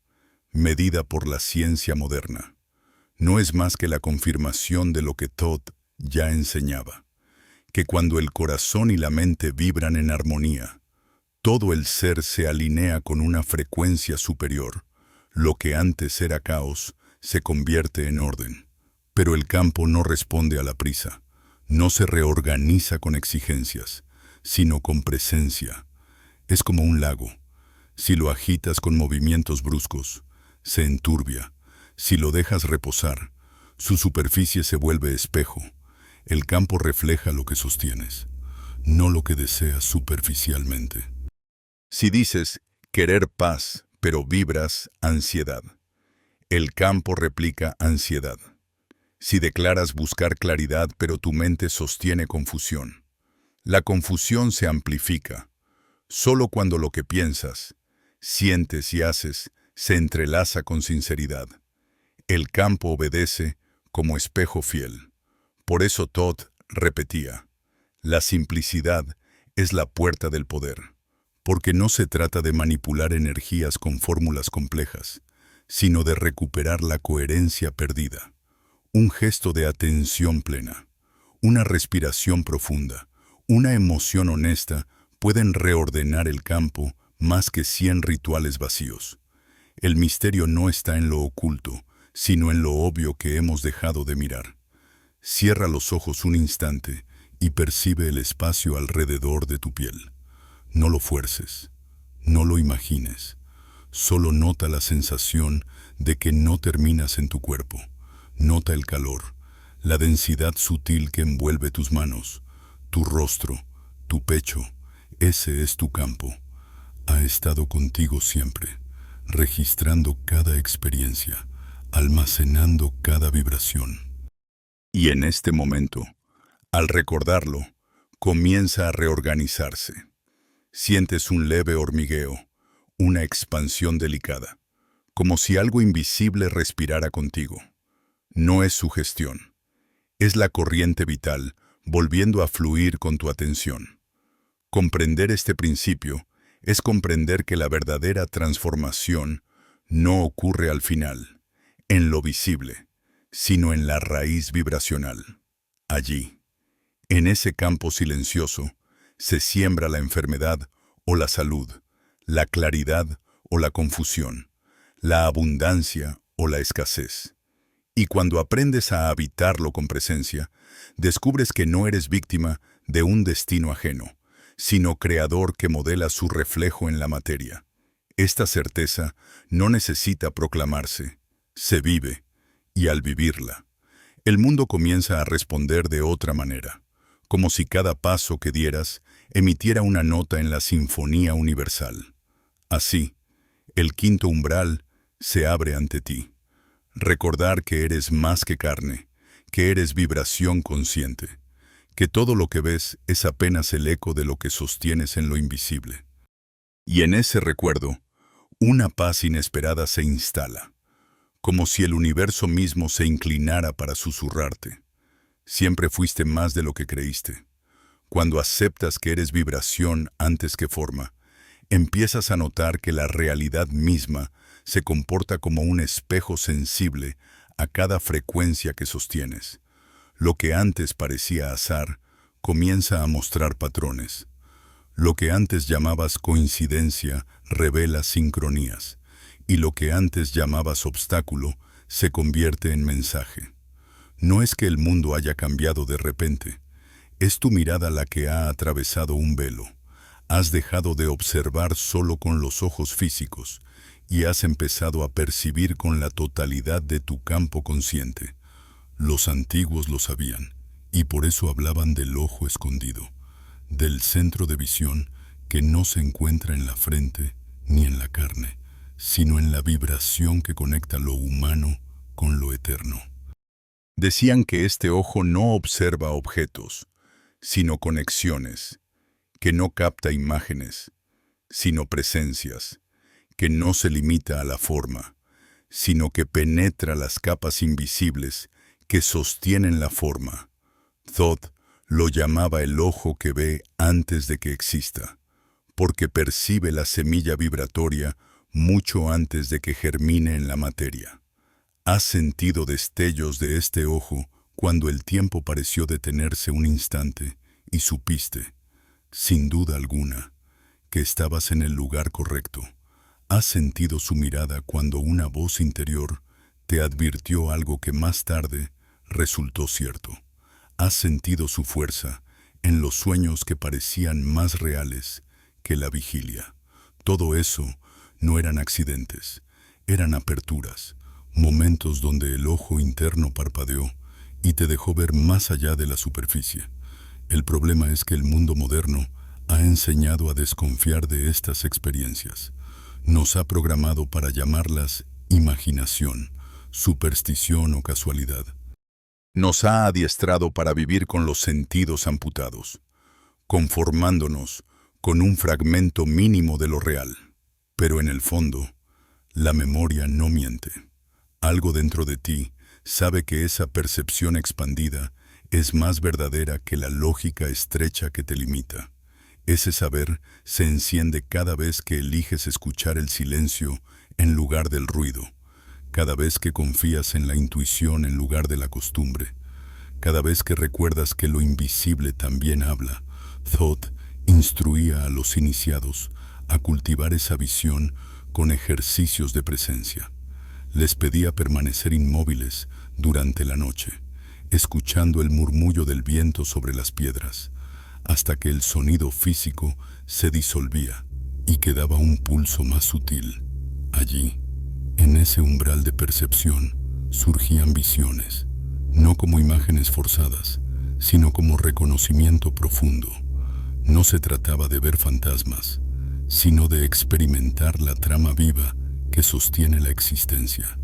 medida por la ciencia moderna, no es más que la confirmación de lo que Todd ya enseñaba, que cuando el corazón y la mente vibran en armonía, todo el ser se alinea con una frecuencia superior. Lo que antes era caos se convierte en orden. Pero el campo no responde a la prisa, no se reorganiza con exigencias, sino con presencia. Es como un lago. Si lo agitas con movimientos bruscos, se enturbia. Si lo dejas reposar, su superficie se vuelve espejo. El campo refleja lo que sostienes, no lo que deseas superficialmente. Si dices querer paz, pero vibras ansiedad, el campo replica ansiedad. Si declaras buscar claridad, pero tu mente sostiene confusión, la confusión se amplifica. Solo cuando lo que piensas, sientes y haces se entrelaza con sinceridad. El campo obedece como espejo fiel. Por eso Todd repetía, la simplicidad es la puerta del poder, porque no se trata de manipular energías con fórmulas complejas, sino de recuperar la coherencia perdida. Un gesto de atención plena, una respiración profunda, una emoción honesta pueden reordenar el campo más que 100 rituales vacíos. El misterio no está en lo oculto, sino en lo obvio que hemos dejado de mirar. Cierra los ojos un instante y percibe el espacio alrededor de tu piel. No lo fuerces, no lo imagines, solo nota la sensación de que no terminas en tu cuerpo. Nota el calor, la densidad sutil que envuelve tus manos, tu rostro, tu pecho. Ese es tu campo. Ha estado contigo siempre, registrando cada experiencia, almacenando cada vibración. Y en este momento, al recordarlo, comienza a reorganizarse. Sientes un leve hormigueo, una expansión delicada, como si algo invisible respirara contigo. No es sugestión, es la corriente vital volviendo a fluir con tu atención. Comprender este principio es comprender que la verdadera transformación no ocurre al final, en lo visible, sino en la raíz vibracional. Allí, en ese campo silencioso, se siembra la enfermedad o la salud, la claridad o la confusión, la abundancia o la escasez. Y cuando aprendes a habitarlo con presencia, descubres que no eres víctima de un destino ajeno, sino creador que modela su reflejo en la materia. Esta certeza no necesita proclamarse, se vive, y al vivirla, el mundo comienza a responder de otra manera, como si cada paso que dieras emitiera una nota en la sinfonía universal. Así, el quinto umbral se abre ante ti. Recordar que eres más que carne, que eres vibración consciente, que todo lo que ves es apenas el eco de lo que sostienes en lo invisible. Y en ese recuerdo, una paz inesperada se instala, como si el universo mismo se inclinara para susurrarte. Siempre fuiste más de lo que creíste. Cuando aceptas que eres vibración antes que forma, empiezas a notar que la realidad misma se comporta como un espejo sensible a cada frecuencia que sostienes. Lo que antes parecía azar comienza a mostrar patrones. Lo que antes llamabas coincidencia revela sincronías, y lo que antes llamabas obstáculo se convierte en mensaje. No es que el mundo haya cambiado de repente, es tu mirada la que ha atravesado un velo. Has dejado de observar solo con los ojos físicos y has empezado a percibir con la totalidad de tu campo consciente. Los antiguos lo sabían, y por eso hablaban del ojo escondido, del centro de visión que no se encuentra en la frente ni en la carne, sino en la vibración que conecta lo humano con lo eterno. Decían que este ojo no observa objetos, sino conexiones, que no capta imágenes, sino presencias, que no se limita a la forma, sino que penetra las capas invisibles que sostienen la forma. Thoth lo llamaba el ojo que ve antes de que exista, porque percibe la semilla vibratoria mucho antes de que germine en la materia. ¿Has sentido destellos de este ojo cuando el tiempo pareció detenerse un instante y supiste, sin duda alguna, que estabas en el lugar correcto? ¿Has sentido su mirada cuando una voz interior te advirtió algo que más tarde resultó cierto? ¿Has sentido su fuerza en los sueños que parecían más reales que la vigilia? Todo eso no eran accidentes, eran aperturas, momentos donde el ojo interno parpadeó y te dejó ver más allá de la superficie. El problema es que el mundo moderno ha enseñado a desconfiar de estas experiencias. Nos ha programado para llamarlas imaginación, superstición o casualidad. Nos ha adiestrado para vivir con los sentidos amputados, conformándonos con un fragmento mínimo de lo real. Pero en el fondo, la memoria no miente. Algo dentro de ti sabe que esa percepción expandida es más verdadera que la lógica estrecha que te limita. Ese saber se enciende cada vez que eliges escuchar el silencio en lugar del ruido, cada vez que confías en la intuición en lugar de la costumbre, cada vez que recuerdas que lo invisible también habla. Thoth instruía a los iniciados a cultivar esa visión con ejercicios de presencia. Les pedía permanecer inmóviles durante la noche, escuchando el murmullo del viento sobre las piedras, hasta que el sonido físico se disolvía y quedaba un pulso más sutil. Allí, en ese umbral de percepción, surgían visiones, no como imágenes forzadas, sino como reconocimiento profundo. No se trataba de ver fantasmas, sino de experimentar la trama viva que sostiene la existencia.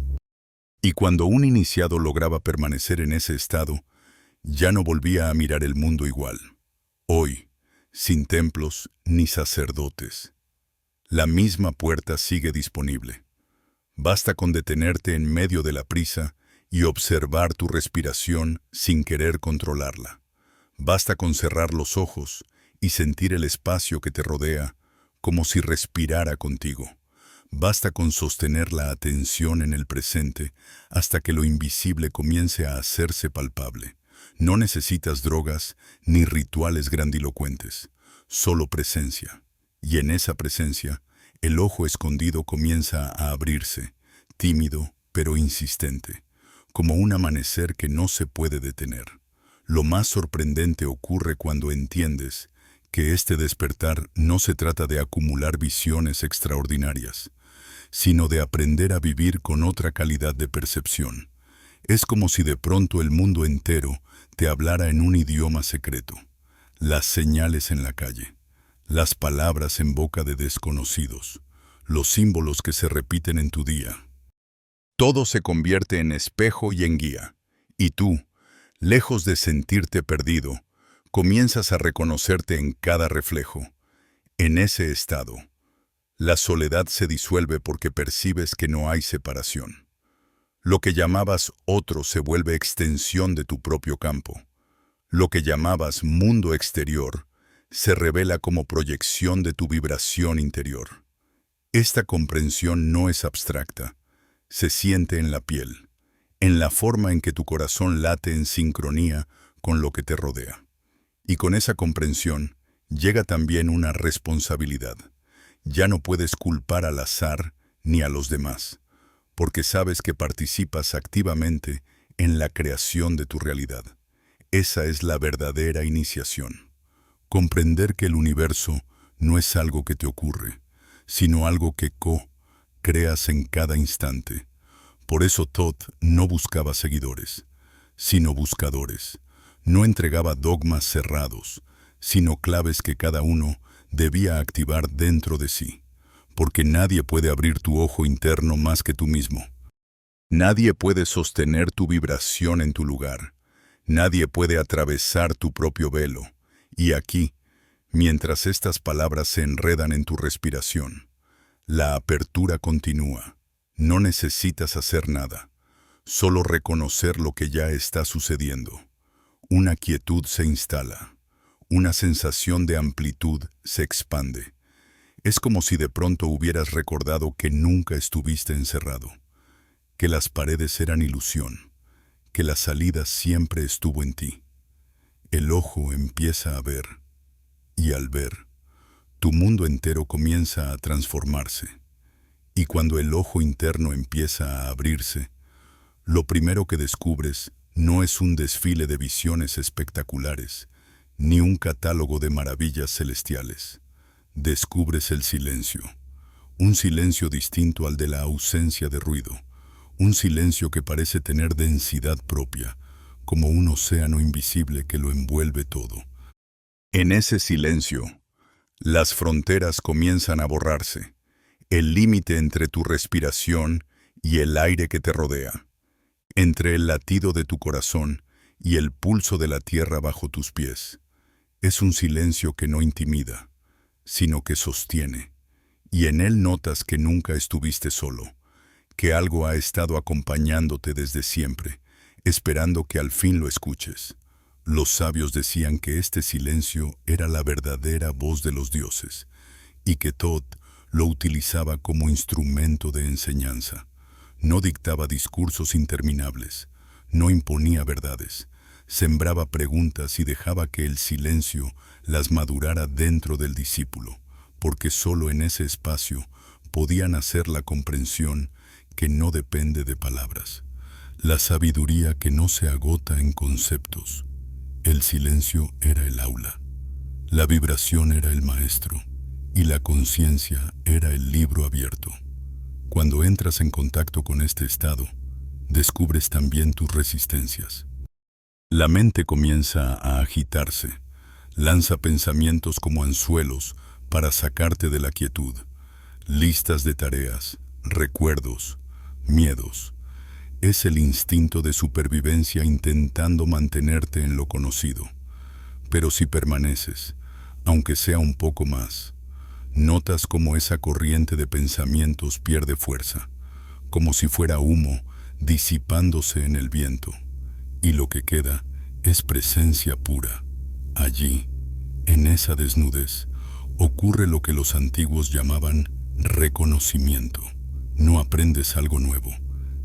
Y cuando un iniciado lograba permanecer en ese estado, ya no volvía a mirar el mundo igual. Hoy, sin templos ni sacerdotes, la misma puerta sigue disponible. Basta con detenerte en medio de la prisa y observar tu respiración sin querer controlarla. Basta con cerrar los ojos y sentir el espacio que te rodea como si respirara contigo. Basta con sostener la atención en el presente hasta que lo invisible comience a hacerse palpable. No necesitas drogas ni rituales grandilocuentes, solo presencia. Y en esa presencia, el ojo escondido comienza a abrirse, tímido pero insistente, como un amanecer que no se puede detener. Lo más sorprendente ocurre cuando entiendes que este despertar no se trata de acumular visiones extraordinarias, sino de aprender a vivir con otra calidad de percepción. Es como si de pronto el mundo entero te hablara en un idioma secreto. Las señales en la calle, las palabras en boca de desconocidos, los símbolos que se repiten en tu día. Todo se convierte en espejo y en guía. Y tú, lejos de sentirte perdido, comienzas a reconocerte en cada reflejo. En ese estado, la soledad se disuelve porque percibes que no hay separación. Lo que llamabas otro se vuelve extensión de tu propio campo. Lo que llamabas mundo exterior se revela como proyección de tu vibración interior. Esta comprensión no es abstracta, se siente en la piel, en la forma en que tu corazón late en sincronía con lo que te rodea. Y con esa comprensión llega también una responsabilidad. Ya no puedes culpar al azar ni a los demás, porque sabes que participas activamente en la creación de tu realidad. Esa es la verdadera iniciación. Comprender que el universo no es algo que te ocurre, sino algo que creas en cada instante. Por eso Thoth no buscaba seguidores, sino buscadores. No entregaba dogmas cerrados, sino claves que cada uno debía activar dentro de sí, porque nadie puede abrir tu ojo interno más que tú mismo. Nadie puede sostener tu vibración en tu lugar. Nadie puede atravesar tu propio velo. Y aquí, mientras estas palabras se enredan en tu respiración. La apertura continúa. No necesitas hacer nada, solo reconocer lo que ya está sucediendo. Una quietud se instala, una sensación de amplitud se expande. Es como si de pronto hubieras recordado que nunca estuviste encerrado, que las paredes eran ilusión, que la salida siempre estuvo en ti. El ojo empieza a ver, y al ver, tu mundo entero comienza a transformarse. Y cuando el ojo interno empieza a abrirse, lo primero que descubres no es un desfile de visiones espectaculares, ni un catálogo de maravillas celestiales. Descubres el silencio, un silencio distinto al de la ausencia de ruido, un silencio que parece tener densidad propia, como un océano invisible que lo envuelve todo. En ese silencio, las fronteras comienzan a borrarse, el límite entre tu respiración y el aire que te rodea, entre el latido de tu corazón y el pulso de la tierra bajo tus pies. Es un silencio que no intimida, sino que sostiene, y en él notas que nunca estuviste solo, que algo ha estado acompañándote desde siempre, esperando que al fin lo escuches. Los sabios decían que este silencio era la verdadera voz de los dioses, y que Thoth lo utilizaba como instrumento de enseñanza. No dictaba discursos interminables, no imponía verdades, sembraba preguntas y dejaba que el silencio las madurara dentro del discípulo, porque solo en ese espacio podía nacer la comprensión que no depende de palabras, la sabiduría que no se agota en conceptos. El silencio era el aula, la vibración era el maestro y la conciencia era el libro abierto. Cuando entras en contacto con este estado, descubres también tus resistencias. La mente comienza a agitarse, lanza pensamientos como anzuelos para sacarte de la quietud, listas de tareas, recuerdos, miedos. Es el instinto de supervivencia intentando mantenerte en lo conocido. Pero si permaneces, aunque sea un poco más, notas como esa corriente de pensamientos pierde fuerza, como si fuera humo disipándose en el viento, y lo que queda es presencia pura. Allí, en esa desnudez, ocurre lo que los antiguos llamaban reconocimiento. No aprendes algo nuevo,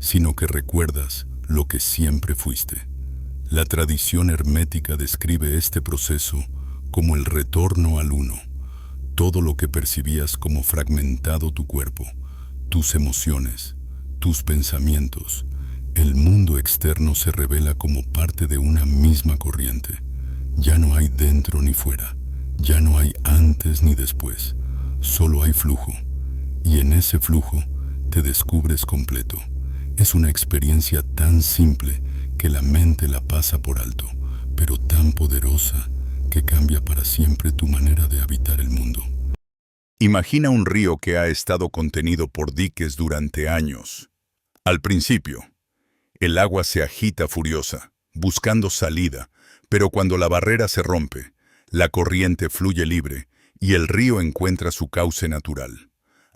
sino que recuerdas lo que siempre fuiste. La tradición hermética describe este proceso como el retorno al uno. Todo lo que percibías como fragmentado tu cuerpo, tus emociones, tus pensamientos, el mundo externo se revela como parte de una misma corriente. Ya no hay dentro ni fuera, ya no hay antes ni después, solo hay flujo. Y en ese flujo te descubres completo. Es una experiencia tan simple que la mente la pasa por alto, pero tan poderosa que cambia para siempre tu manera de habitar el mundo. Imagina un río que ha estado contenido por diques durante años. Al principio, el agua se agita furiosa, buscando salida, pero cuando la barrera se rompe, la corriente fluye libre y el río encuentra su cauce natural.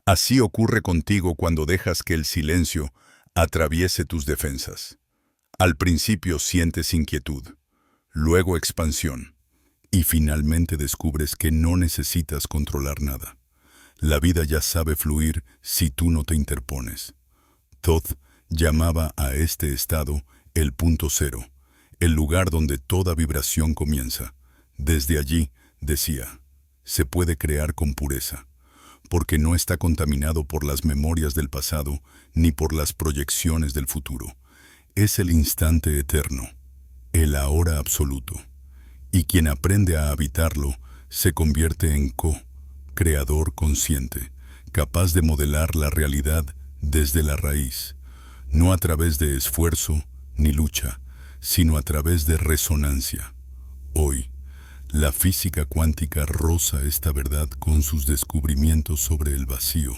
Así ocurre contigo cuando dejas que el silencio atraviese tus defensas. Al principio sientes inquietud, luego expansión, y finalmente descubres que no necesitas controlar nada. La vida ya sabe fluir si tú no te interpones. Thoth llamaba a este estado el punto cero, el lugar donde toda vibración comienza. Desde allí, decía, se puede crear con pureza, porque no está contaminado por las memorias del pasado ni por las proyecciones del futuro. Es el instante eterno, el ahora absoluto. Y quien aprende a habitarlo se convierte en creador consciente, capaz de modelar la realidad desde la raíz, no a través de esfuerzo ni lucha, sino a través de resonancia. Hoy, la física cuántica roza esta verdad con sus descubrimientos sobre el vacío.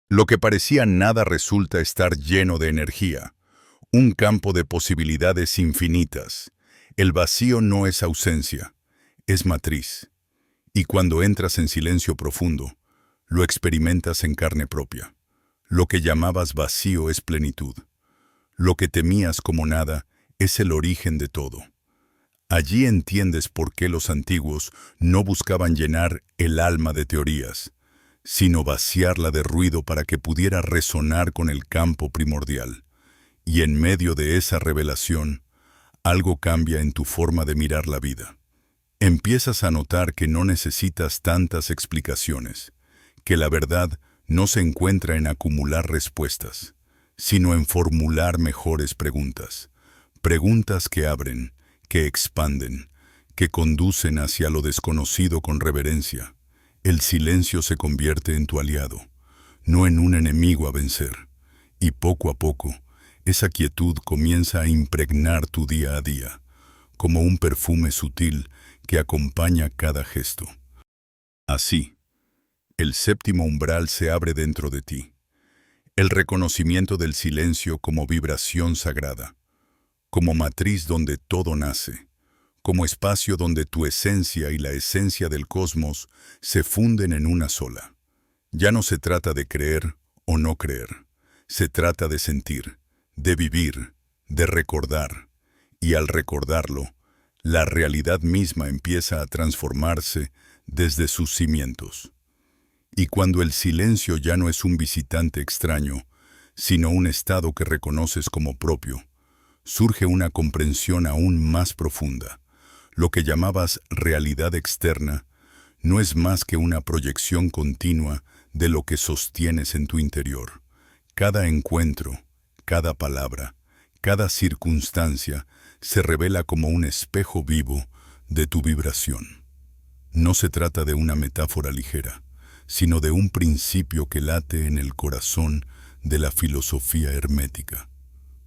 Lo que parecía nada resulta estar lleno de energía, un campo de posibilidades infinitas. El vacío no es ausencia, es matriz. Y cuando entras en silencio profundo, lo experimentas en carne propia. Lo que llamabas vacío es plenitud. Lo que temías como nada es el origen de todo. Allí entiendes por qué los antiguos no buscaban llenar el alma de teorías, sino vaciarla de ruido para que pudiera resonar con el campo primordial. Y en medio de esa revelación, algo cambia en tu forma de mirar la vida. Empiezas a notar que no necesitas tantas explicaciones, que la verdad no se encuentra en acumular respuestas, sino en formular mejores preguntas. Preguntas que abren, que expanden, que conducen hacia lo desconocido con reverencia. El silencio se convierte en tu aliado, no en un enemigo a vencer. Y poco a poco, esa quietud comienza a impregnar tu día a día, como un perfume sutil que acompaña cada gesto. Así, el séptimo umbral se abre dentro de ti. El reconocimiento del silencio como vibración sagrada, como matriz donde todo nace, como espacio donde tu esencia y la esencia del cosmos se funden en una sola. Ya no se trata de creer o no creer, se trata de sentir, de vivir, de recordar, y al recordarlo, la realidad misma empieza a transformarse desde sus cimientos. Y cuando el silencio ya no es un visitante extraño, sino un estado que reconoces como propio, surge una comprensión aún más profunda. Lo que llamabas realidad externa no es más que una proyección continua de lo que sostienes en tu interior. Cada encuentro, cada palabra, cada circunstancia se revela como un espejo vivo de tu vibración. No se trata de una metáfora ligera, sino de un principio que late en el corazón de la filosofía hermética.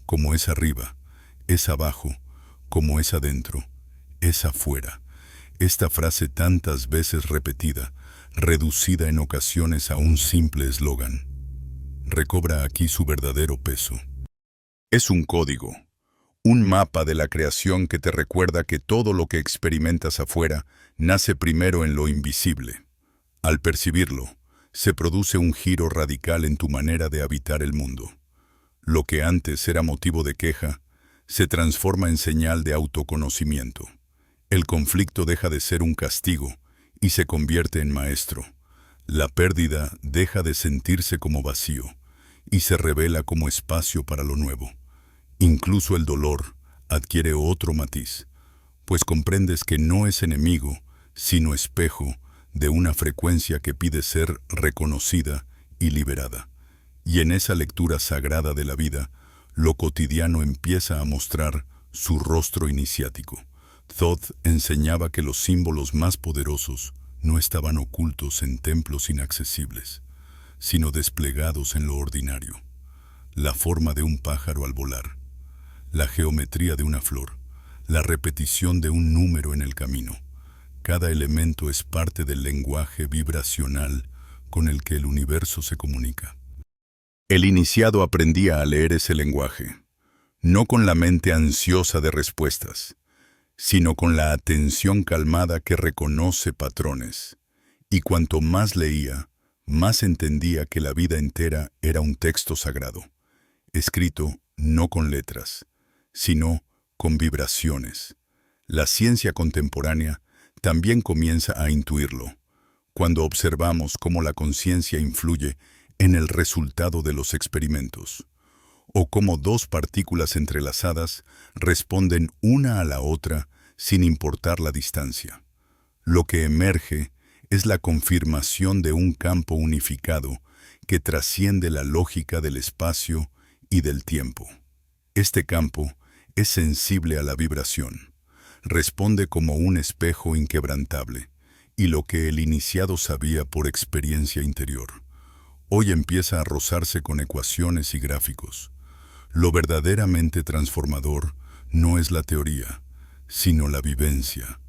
Como es arriba, es abajo, como es adentro, es afuera. Esta frase tantas veces repetida, reducida en ocasiones a un simple eslogan, recobra aquí su verdadero peso. Es un código, un mapa de la creación que te recuerda que todo lo que experimentas afuera nace primero en lo invisible. Al percibirlo, se produce un giro radical en tu manera de habitar el mundo. Lo que antes era motivo de queja, se transforma en señal de autoconocimiento. El conflicto deja de ser un castigo y se convierte en maestro. La pérdida deja de sentirse como vacío y se revela como espacio para lo nuevo. Incluso el dolor adquiere otro matiz, pues comprendes que no es enemigo, sino espejo de una frecuencia que pide ser reconocida y liberada. Y en esa lectura sagrada de la vida, lo cotidiano empieza a mostrar su rostro iniciático. Thoth enseñaba que los símbolos más poderosos no estaban ocultos en templos inaccesibles, sino desplegados en lo ordinario. La forma de un pájaro al volar, la geometría de una flor, la repetición de un número en el camino. Cada elemento es parte del lenguaje vibracional con el que el universo se comunica. El iniciado aprendía a leer ese lenguaje, no con la mente ansiosa de respuestas, sino con la atención calmada que reconoce patrones. Y cuanto más leía, más entendía que la vida entera era un texto sagrado, escrito no con letras, sino con vibraciones. La ciencia contemporánea también comienza a intuirlo, cuando observamos cómo la conciencia influye en el resultado de los experimentos, o cómo dos partículas entrelazadas responden una a la otra sin importar la distancia. Lo que emerge es la confirmación de un campo unificado que trasciende la lógica del espacio y del tiempo. Este campo es sensible a la vibración, responde como un espejo inquebrantable, y lo que el iniciado sabía por experiencia interior, hoy empieza a rozarse con ecuaciones y gráficos. Lo verdaderamente transformador no es la teoría, sino la vivencia,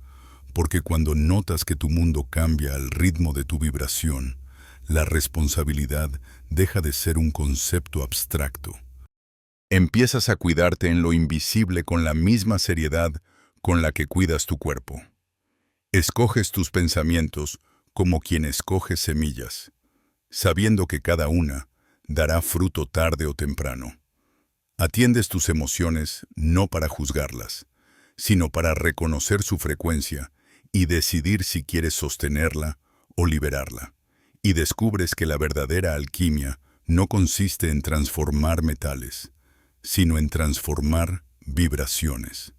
porque cuando notas que tu mundo cambia al ritmo de tu vibración, la responsabilidad deja de ser un concepto abstracto. Empiezas a cuidarte en lo invisible con la misma seriedad con la que cuidas tu cuerpo. Escoges tus pensamientos como quien escoge semillas, sabiendo que cada una dará fruto tarde o temprano. Atiendes tus emociones no para juzgarlas, sino para reconocer su frecuencia y decidir si quieres sostenerla o liberarla. Y descubres que la verdadera alquimia no consiste en transformar metales, sino en transformar vibraciones.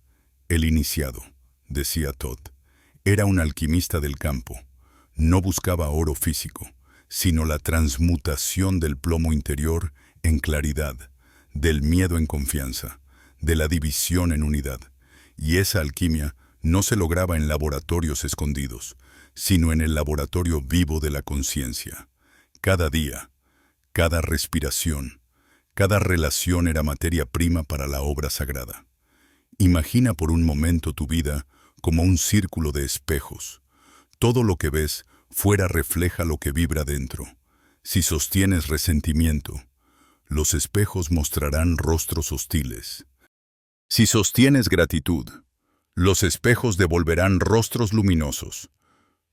El iniciado, decía Todd, era un alquimista del campo. No buscaba oro físico, sino la transmutación del plomo interior en claridad, del miedo en confianza, de la división en unidad. Y esa alquimia no se lograba en laboratorios escondidos, sino en el laboratorio vivo de la conciencia. Cada día, cada respiración, cada relación era materia prima para la obra sagrada. Imagina por un momento tu vida como un círculo de espejos. Todo lo que ves fuera refleja lo que vibra dentro. Si sostienes resentimiento, los espejos mostrarán rostros hostiles. Si sostienes gratitud, los espejos devolverán rostros luminosos.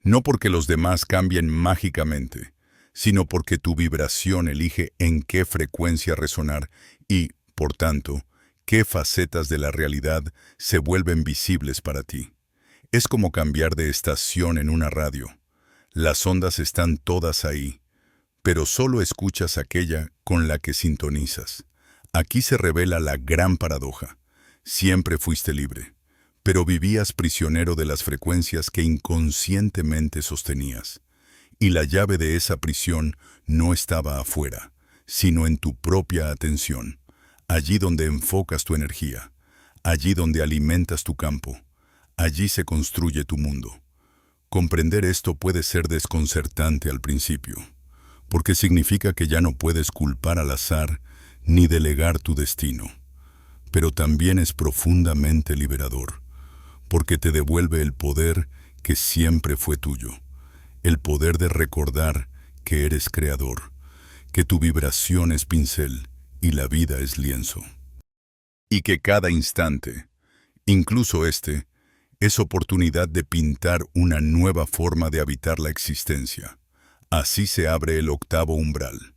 No porque los demás cambien mágicamente, sino porque tu vibración elige en qué frecuencia resonar y, por tanto, qué facetas de la realidad se vuelven visibles para ti. Es como cambiar de estación en una radio. Las ondas están todas ahí, pero solo escuchas aquella con la que sintonizas. Aquí se revela la gran paradoja. Siempre fuiste libre, pero vivías prisionero de las frecuencias que inconscientemente sostenías. Y la llave de esa prisión no estaba afuera, sino en tu propia atención, allí donde enfocas tu energía, allí donde alimentas tu campo. Allí se construye tu mundo. Comprender esto puede ser desconcertante al principio, porque significa que ya no puedes culpar al azar ni delegar tu destino. Pero también es profundamente liberador, porque te devuelve el poder que siempre fue tuyo, el poder de recordar que eres creador, que tu vibración es pincel y la vida es lienzo. Y que cada instante, incluso este, es oportunidad de pintar una nueva forma de habitar la existencia. Así se abre el octavo umbral,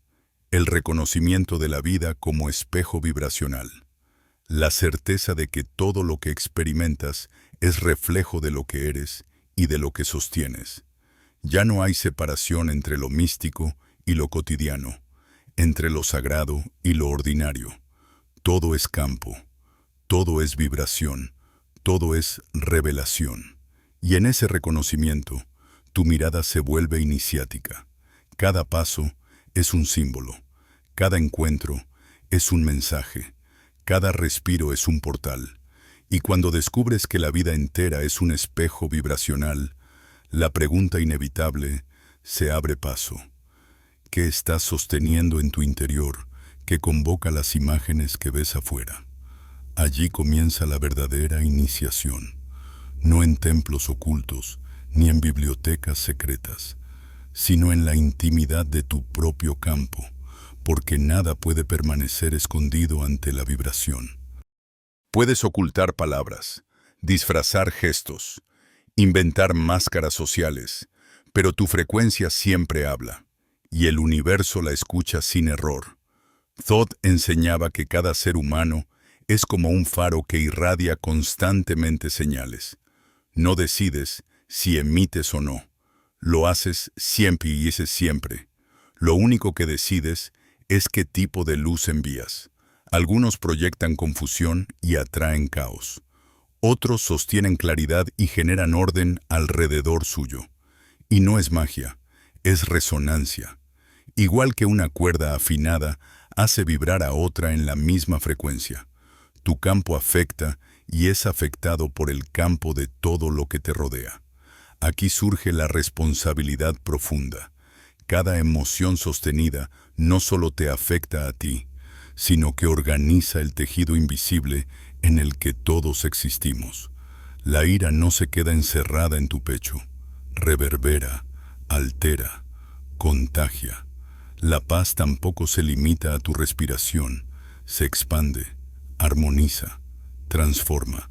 el reconocimiento de la vida como espejo vibracional, la certeza de que todo lo que experimentas es reflejo de lo que eres y de lo que sostienes. Ya no hay separación entre lo místico y lo cotidiano, entre lo sagrado y lo ordinario. Todo es campo, todo es vibración, todo es revelación. Y en ese reconocimiento, tu mirada se vuelve iniciática. Cada paso es un símbolo, cada encuentro es un mensaje, cada respiro es un portal. Y cuando descubres que la vida entera es un espejo vibracional, la pregunta inevitable se abre paso. ¿Qué estás sosteniendo en tu interior que convoca las imágenes que ves afuera? Allí comienza la verdadera iniciación, no en templos ocultos ni en bibliotecas secretas, sino en la intimidad de tu propio campo, porque nada puede permanecer escondido ante la vibración. Puedes ocultar palabras, disfrazar gestos, inventar máscaras sociales, pero tu frecuencia siempre habla, y el universo la escucha sin error. Thoth enseñaba que cada ser humano es como un faro que irradia constantemente señales. No decides si emites o no. Lo haces siempre y dices siempre. Lo único que decides es qué tipo de luz envías. Algunos proyectan confusión y atraen caos. Otros sostienen claridad y generan orden alrededor suyo. Y no es magia, es resonancia. Igual que una cuerda afinada hace vibrar a otra en la misma frecuencia. Tu campo afecta y es afectado por el campo de todo lo que te rodea. Aquí surge la responsabilidad profunda. Cada emoción sostenida no solo te afecta a ti, sino que organiza el tejido invisible en el que todos existimos. La ira no se queda encerrada en tu pecho, reverbera, altera, contagia. La paz tampoco se limita a tu respiración, se expande, armoniza, transforma.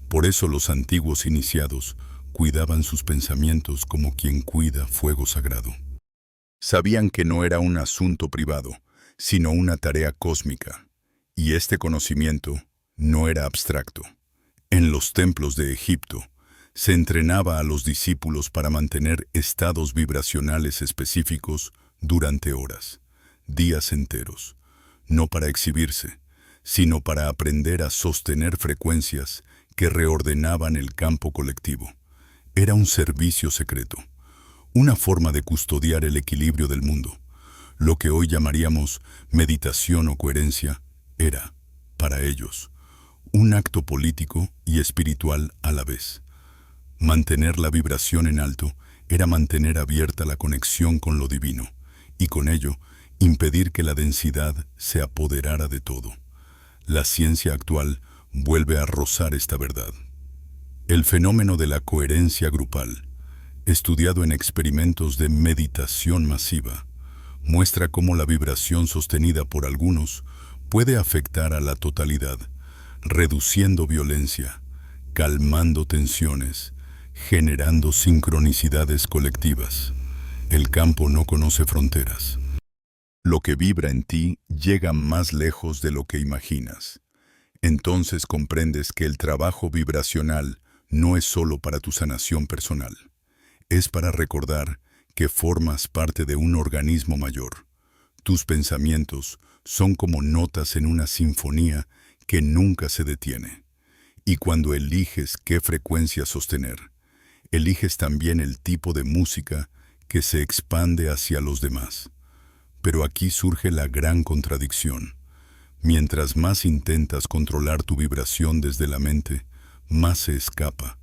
Por eso los antiguos iniciados cuidaban sus pensamientos como quien cuida fuego sagrado. Sabían que no era un asunto privado, sino una tarea cósmica, y este conocimiento no era abstracto. En los templos de Egipto, se entrenaba a los discípulos para mantener estados vibracionales específicos durante horas, días enteros, no para exhibirse, sino para aprender a sostener frecuencias que reordenaban el campo colectivo. Era un servicio secreto, una forma de custodiar el equilibrio del mundo. Lo que hoy llamaríamos meditación o coherencia era, para ellos, un acto político y espiritual a la vez. Mantener la vibración en alto era mantener abierta la conexión con lo divino, y con ello, impedir que la densidad se apoderara de todo. La ciencia actual vuelve a rozar esta verdad. El fenómeno de la coherencia grupal, estudiado en experimentos de meditación masiva, muestra cómo la vibración sostenida por algunos puede afectar a la totalidad, reduciendo violencia, calmando tensiones, generando sincronicidades colectivas. El campo no conoce fronteras. Lo que vibra en ti llega más lejos de lo que imaginas. Entonces comprendes que el trabajo vibracional no es solo para tu sanación personal. Es para recordar que formas parte de un organismo mayor. Tus pensamientos son como notas en una sinfonía que nunca se detiene. Y cuando eliges qué frecuencia sostener, eliges también el tipo de música que se expande hacia los demás. Pero aquí surge la gran contradicción. Mientras más intentas controlar tu vibración desde la mente, más se escapa,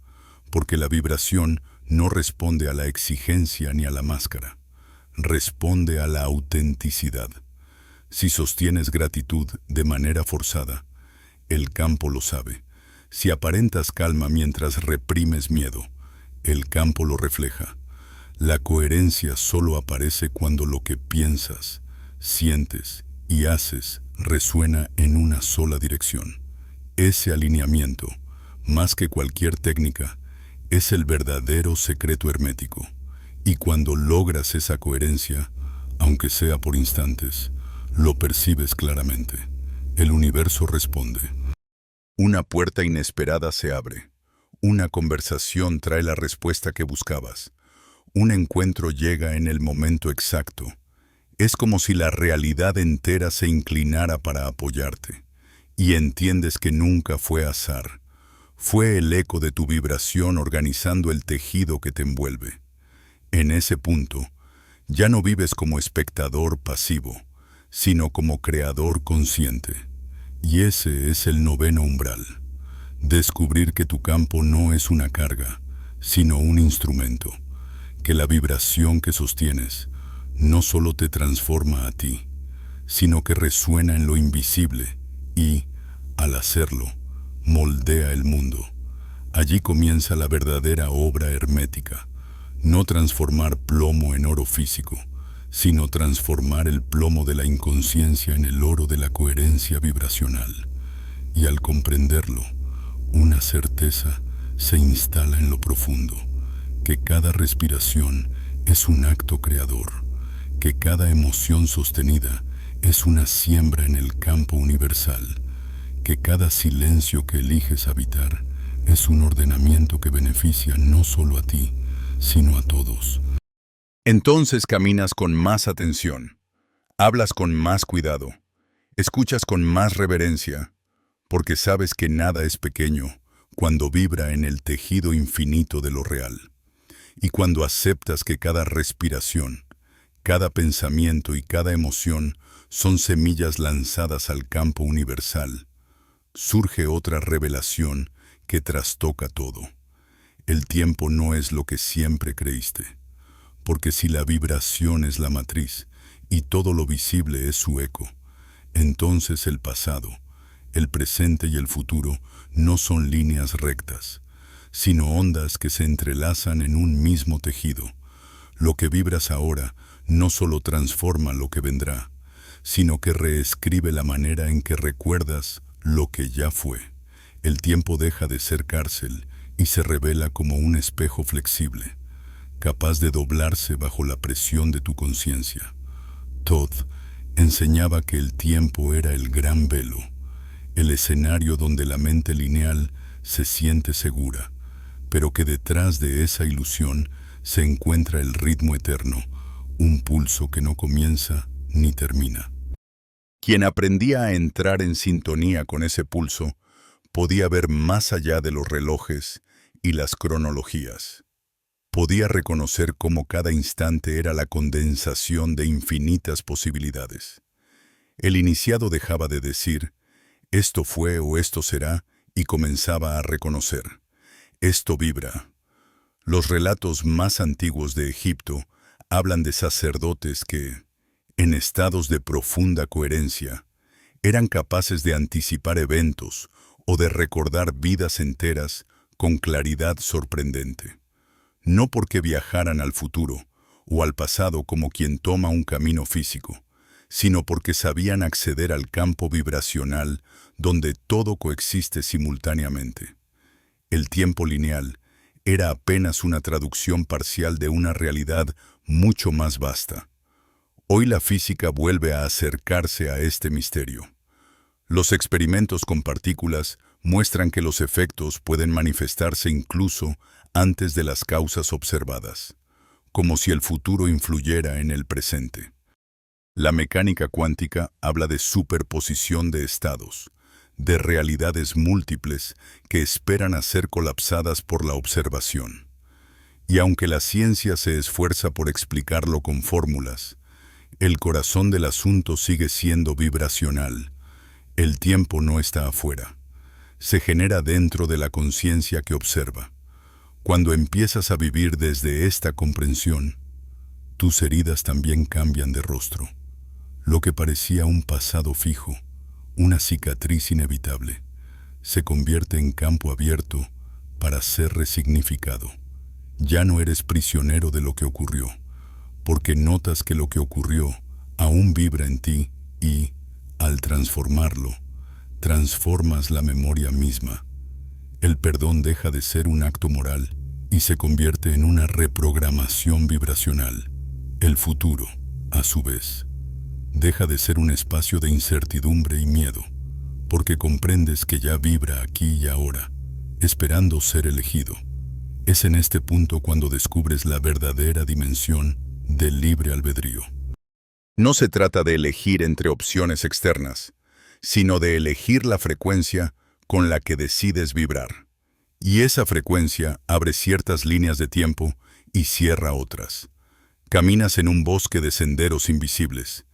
porque la vibración no responde a la exigencia ni a la máscara, responde a la autenticidad. Si sostienes gratitud de manera forzada, el campo lo sabe. Si aparentas calma mientras reprimes miedo, el campo lo refleja. La coherencia solo aparece cuando lo que piensas, sientes y haces resuena en una sola dirección. Ese alineamiento, más que cualquier técnica, es el verdadero secreto hermético. Y cuando logras esa coherencia, aunque sea por instantes, lo percibes claramente. El universo responde. Una puerta inesperada se abre. Una conversación trae la respuesta que buscabas. Un encuentro llega en el momento exacto. Es como si la realidad entera se inclinara para apoyarte. Y entiendes que nunca fue azar. Fue el eco de tu vibración organizando el tejido que te envuelve. En ese punto, ya no vives como espectador pasivo, sino como creador consciente. Y ese es el noveno umbral. Descubrir que tu campo no es una carga, sino un instrumento. Que la vibración que sostienes no solo te transforma a ti, sino que resuena en lo invisible y, al hacerlo, moldea el mundo. Allí comienza la verdadera obra hermética. No transformar plomo en oro físico, sino transformar el plomo de la inconsciencia en el oro de la coherencia vibracional. Y al comprenderlo, una certeza se instala en lo profundo, que cada respiración es un acto creador, que cada emoción sostenida es una siembra en el campo universal, que cada silencio que eliges habitar es un ordenamiento que beneficia no solo a ti, sino a todos. Entonces caminas con más atención, hablas con más cuidado, escuchas con más reverencia, porque sabes que nada es pequeño cuando vibra en el tejido infinito de lo real. Y cuando aceptas que cada respiración, cada pensamiento y cada emoción son semillas lanzadas al campo universal, surge otra revelación que trastoca todo. El tiempo no es lo que siempre creíste, porque si la vibración es la matriz y todo lo visible es su eco, entonces el pasado, el presente y el futuro no son líneas rectas, sino ondas que se entrelazan en un mismo tejido. Lo que vibras ahora no solo transforma lo que vendrá, sino que reescribe la manera en que recuerdas lo que ya fue. El tiempo deja de ser cárcel y se revela como un espejo flexible, capaz de doblarse bajo la presión de tu conciencia. Thoth enseñaba que el tiempo era el gran velo, el escenario donde la mente lineal se siente segura, pero que detrás de esa ilusión se encuentra el ritmo eterno, un pulso que no comienza ni termina. Quien aprendía a entrar en sintonía con ese pulso podía ver más allá de los relojes y las cronologías. Podía reconocer cómo cada instante era la condensación de infinitas posibilidades. El iniciado dejaba de decir, esto fue o esto será, y comenzaba a reconocer, esto vibra. Los relatos más antiguos de Egipto hablan de sacerdotes que, en estados de profunda coherencia, eran capaces de anticipar eventos o de recordar vidas enteras con claridad sorprendente. No porque viajaran al futuro o al pasado como quien toma un camino físico, sino porque sabían acceder al campo vibracional donde todo coexiste simultáneamente. El tiempo lineal era apenas una traducción parcial de una realidad mucho más vasta. Hoy la física vuelve a acercarse a este misterio. Los experimentos con partículas muestran que los efectos pueden manifestarse incluso antes de las causas observadas, como si el futuro influyera en el presente. La mecánica cuántica habla de superposición de estados, de realidades múltiples que esperan a ser colapsadas por la observación. Y aunque la ciencia se esfuerza por explicarlo con fórmulas, el corazón del asunto sigue siendo vibracional. El tiempo no está afuera. Se genera dentro de la conciencia que observa. Cuando empiezas a vivir desde esta comprensión, tus heridas también cambian de rostro. Lo que parecía un pasado fijo, una cicatriz inevitable, se convierte en campo abierto para ser resignificado. Ya no eres prisionero de lo que ocurrió, porque notas que lo que ocurrió aún vibra en ti y, al transformarlo, transformas la memoria misma. El perdón deja de ser un acto moral y se convierte en una reprogramación vibracional. El futuro, a su vez, deja de ser un espacio de incertidumbre y miedo, porque comprendes que ya vibra aquí y ahora, esperando ser elegido. Es en este punto cuando descubres la verdadera dimensión del libre albedrío. No se trata de elegir entre opciones externas, sino de elegir la frecuencia con la que decides vibrar. Y esa frecuencia abre ciertas líneas de tiempo y cierra otras. Caminas en un bosque de senderos invisibles,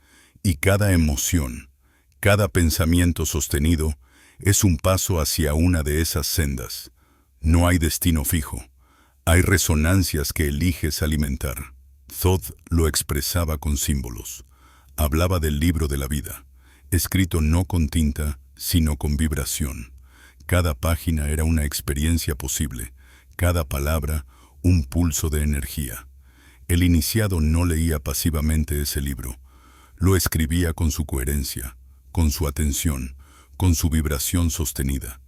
y cada emoción, cada pensamiento sostenido, es un paso hacia una de esas sendas. No hay destino fijo, hay resonancias que eliges alimentar. Thoth lo expresaba con símbolos. Hablaba del libro de la vida, escrito no con tinta, sino con vibración. Cada página era una experiencia posible, cada palabra un pulso de energía. El iniciado no leía pasivamente ese libro, lo escribía con su coherencia, con su atención, con su vibración sostenida,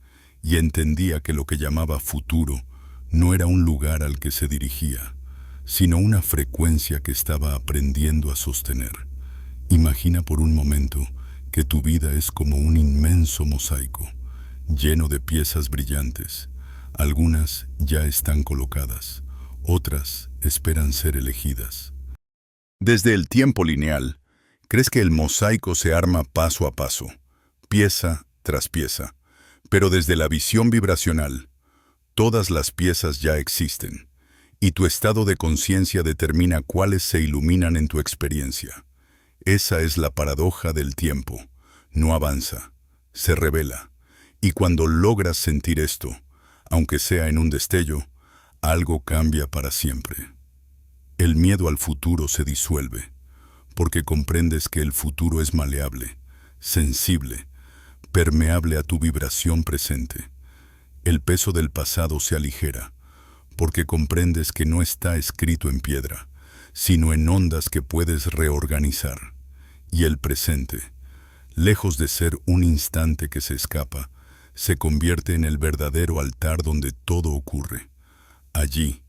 y entendía que lo que llamaba futuro no era un lugar al que se dirigía, sino una frecuencia que estaba aprendiendo a sostener. Imagina por un momento que tu vida es como un inmenso mosaico, lleno de piezas brillantes. Algunas ya están colocadas, otras esperan ser elegidas. Desde el tiempo lineal, crees que el mosaico se arma paso a paso, pieza tras pieza, pero desde la visión vibracional, todas las piezas ya existen, y tu estado de conciencia determina cuáles se iluminan en tu experiencia. Esa es la paradoja del tiempo. No avanza, se revela, y cuando logras sentir esto, aunque sea en un destello, algo cambia para siempre. El miedo al futuro se disuelve, porque comprendes que el futuro es maleable, sensible, permeable a tu vibración presente. El peso del pasado se aligera, porque comprendes que no está escrito en piedra, sino en ondas que puedes reorganizar. Y el presente, lejos de ser un instante que se escapa, se convierte en el verdadero altar donde todo ocurre. Allí,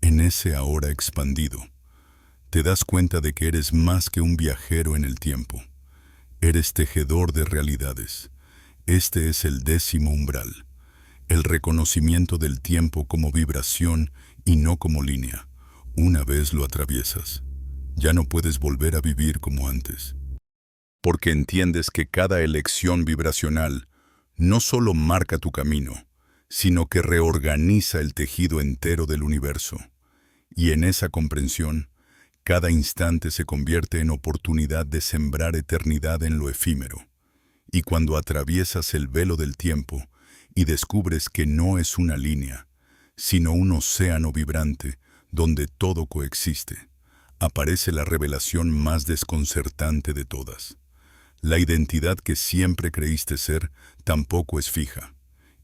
en ese ahora expandido, te das cuenta de que eres más que un viajero en el tiempo. Eres tejedor de realidades. Este es el 10º umbral, el reconocimiento del tiempo como vibración y no como línea. Una vez lo atraviesas, ya no puedes volver a vivir como antes. Porque entiendes que cada elección vibracional no solo marca tu camino, sino que reorganiza el tejido entero del universo. Y en esa comprensión, cada instante se convierte en oportunidad de sembrar eternidad en lo efímero. Y cuando atraviesas el velo del tiempo y descubres que no es una línea, sino un océano vibrante donde todo coexiste, aparece la revelación más desconcertante de todas. La identidad que siempre creíste ser tampoco es fija.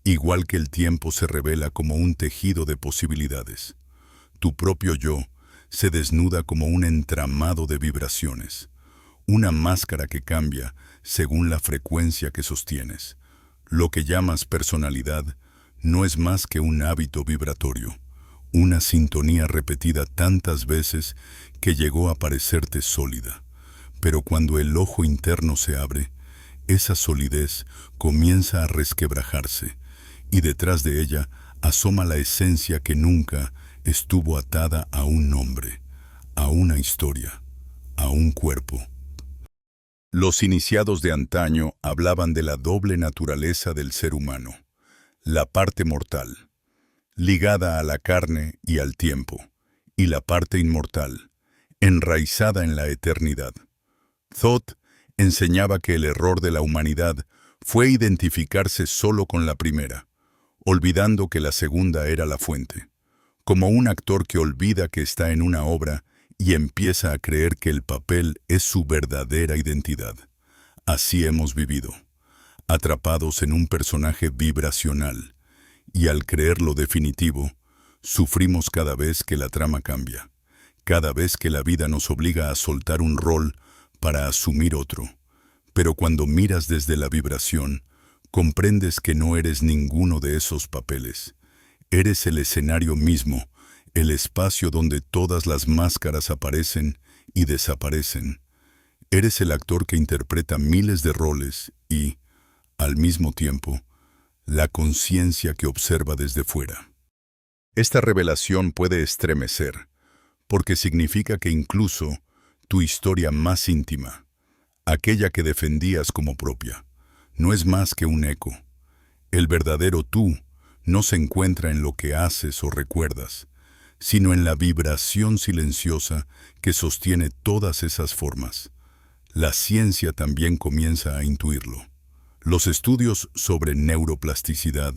Igual que el tiempo se revela como un tejido de posibilidades. Tu propio yo se desnuda como un entramado de vibraciones, una máscara que cambia según la frecuencia que sostienes. Lo que llamas personalidad no es más que un hábito vibratorio, una sintonía repetida tantas veces que llegó a parecerte sólida. Pero cuando el ojo interno se abre, esa solidez comienza a resquebrajarse, y detrás de ella asoma la esencia que nunca estuvo atada a un nombre, a una historia, a un cuerpo. Los iniciados de antaño hablaban de la doble naturaleza del ser humano, la parte mortal, ligada a la carne y al tiempo, y la parte inmortal, enraizada en la eternidad. Thoth enseñaba que el error de la humanidad fue identificarse solo con la primera, olvidando que la segunda era la fuente, como un actor que olvida que está en una obra y empieza a creer que el papel es su verdadera identidad. Así hemos vivido, atrapados en un personaje vibracional, y al creer lo definitivo, sufrimos cada vez que la trama cambia, cada vez que la vida nos obliga a soltar un rol para asumir otro. Pero cuando miras desde la vibración, comprendes que no eres ninguno de esos papeles. Eres el escenario mismo, el espacio donde todas las máscaras aparecen y desaparecen. Eres el actor que interpreta miles de roles y, al mismo tiempo, la conciencia que observa desde fuera. Esta revelación puede estremecer, porque significa que incluso tu historia más íntima, aquella que defendías como propia, no es más que un eco. El verdadero tú no se encuentra en lo que haces o recuerdas, sino en la vibración silenciosa que sostiene todas esas formas. La ciencia también comienza a intuirlo. Los estudios sobre neuroplasticidad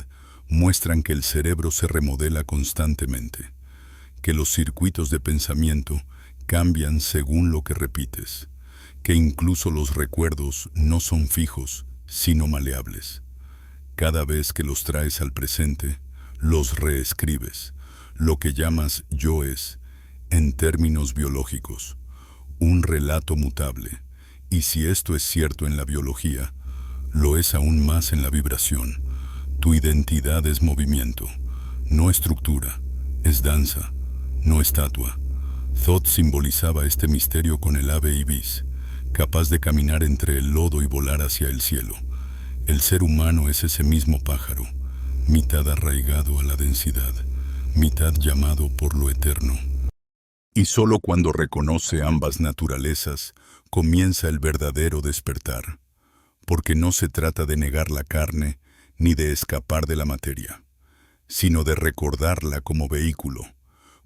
muestran que el cerebro se remodela constantemente, que los circuitos de pensamiento cambian según lo que repites, que incluso los recuerdos no son fijos, sino maleables. Cada vez que los traes al presente, los reescribes. Lo que llamas yo es, en términos biológicos, un relato mutable. Y si esto es cierto en la biología, lo es aún más en la vibración. Tu identidad es movimiento, no estructura, es danza, no estatua. Thoth simbolizaba este misterio con el ave ibis, capaz de caminar entre el lodo y volar hacia el cielo. El ser humano es ese mismo pájaro, mitad arraigado a la densidad, mitad llamado por lo eterno. Y solo cuando reconoce ambas naturalezas, comienza el verdadero despertar, porque no se trata de negar la carne ni de escapar de la materia, sino de recordarla como vehículo,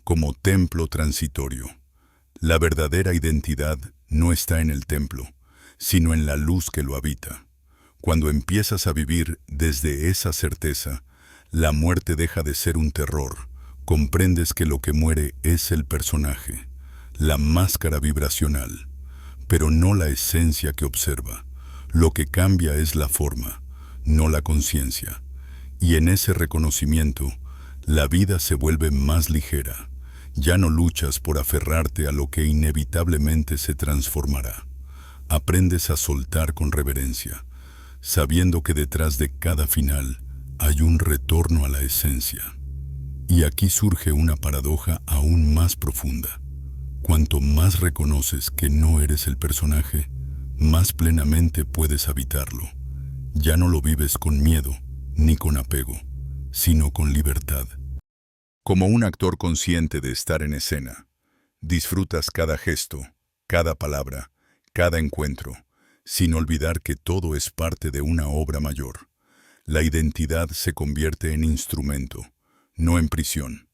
como templo transitorio. La verdadera identidad no está en el templo, sino en la luz que lo habita. Cuando empiezas a vivir desde esa certeza, la muerte deja de ser un terror. Comprendes que lo que muere es el personaje, la máscara vibracional, pero no la esencia que observa. Lo que cambia es la forma, no la conciencia. Y en ese reconocimiento, la vida se vuelve más ligera. Ya no luchas por aferrarte a lo que inevitablemente se transformará. Aprendes a soltar con reverencia. sabiendo que detrás de cada final hay un retorno a la esencia. Y aquí surge una paradoja aún más profunda. Cuanto más reconoces que no eres el personaje, más plenamente puedes habitarlo. Ya no lo vives con miedo ni con apego, sino con libertad. Como un actor consciente de estar en escena, disfrutas cada gesto, cada palabra, cada encuentro, sin olvidar que todo es parte de una obra mayor. La identidad se convierte en instrumento, no en prisión,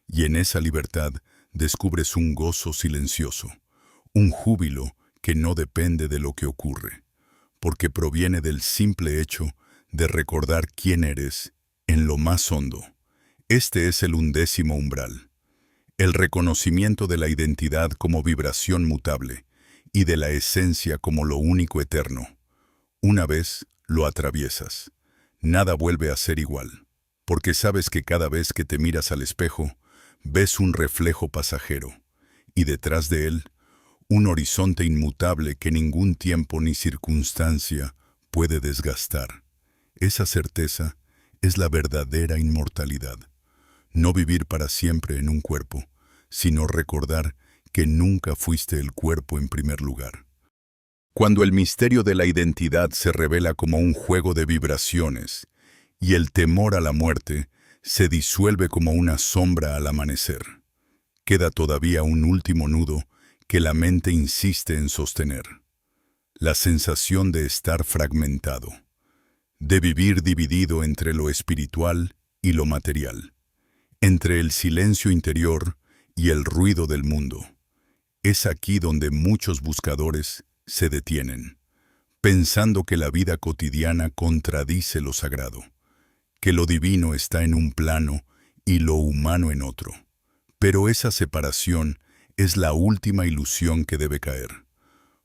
y en esa libertad descubres un gozo silencioso, un júbilo que no depende de lo que ocurre, porque proviene del simple hecho de recordar quién eres en lo más hondo. Este es el 11º umbral, el reconocimiento de la identidad como vibración mutable y de la esencia como lo único eterno. Una vez lo atraviesas, nada vuelve a ser igual, porque sabes que cada vez que te miras al espejo, ves un reflejo pasajero, y detrás de él, un horizonte inmutable que ningún tiempo ni circunstancia puede desgastar. Esa certeza es la verdadera inmortalidad. No vivir para siempre en un cuerpo, sino recordar que nunca fuiste el cuerpo en primer lugar. Cuando el misterio de la identidad se revela como un juego de vibraciones y el temor a la muerte se disuelve como una sombra al amanecer, queda todavía un último nudo que la mente insiste en sostener. La sensación de estar fragmentado, de vivir dividido entre lo espiritual y lo material, entre el silencio interior y el ruido del mundo. Es aquí donde muchos buscadores se detienen, pensando que la vida cotidiana contradice lo sagrado, que lo divino está en un plano y lo humano en otro. Pero esa separación es la última ilusión que debe caer,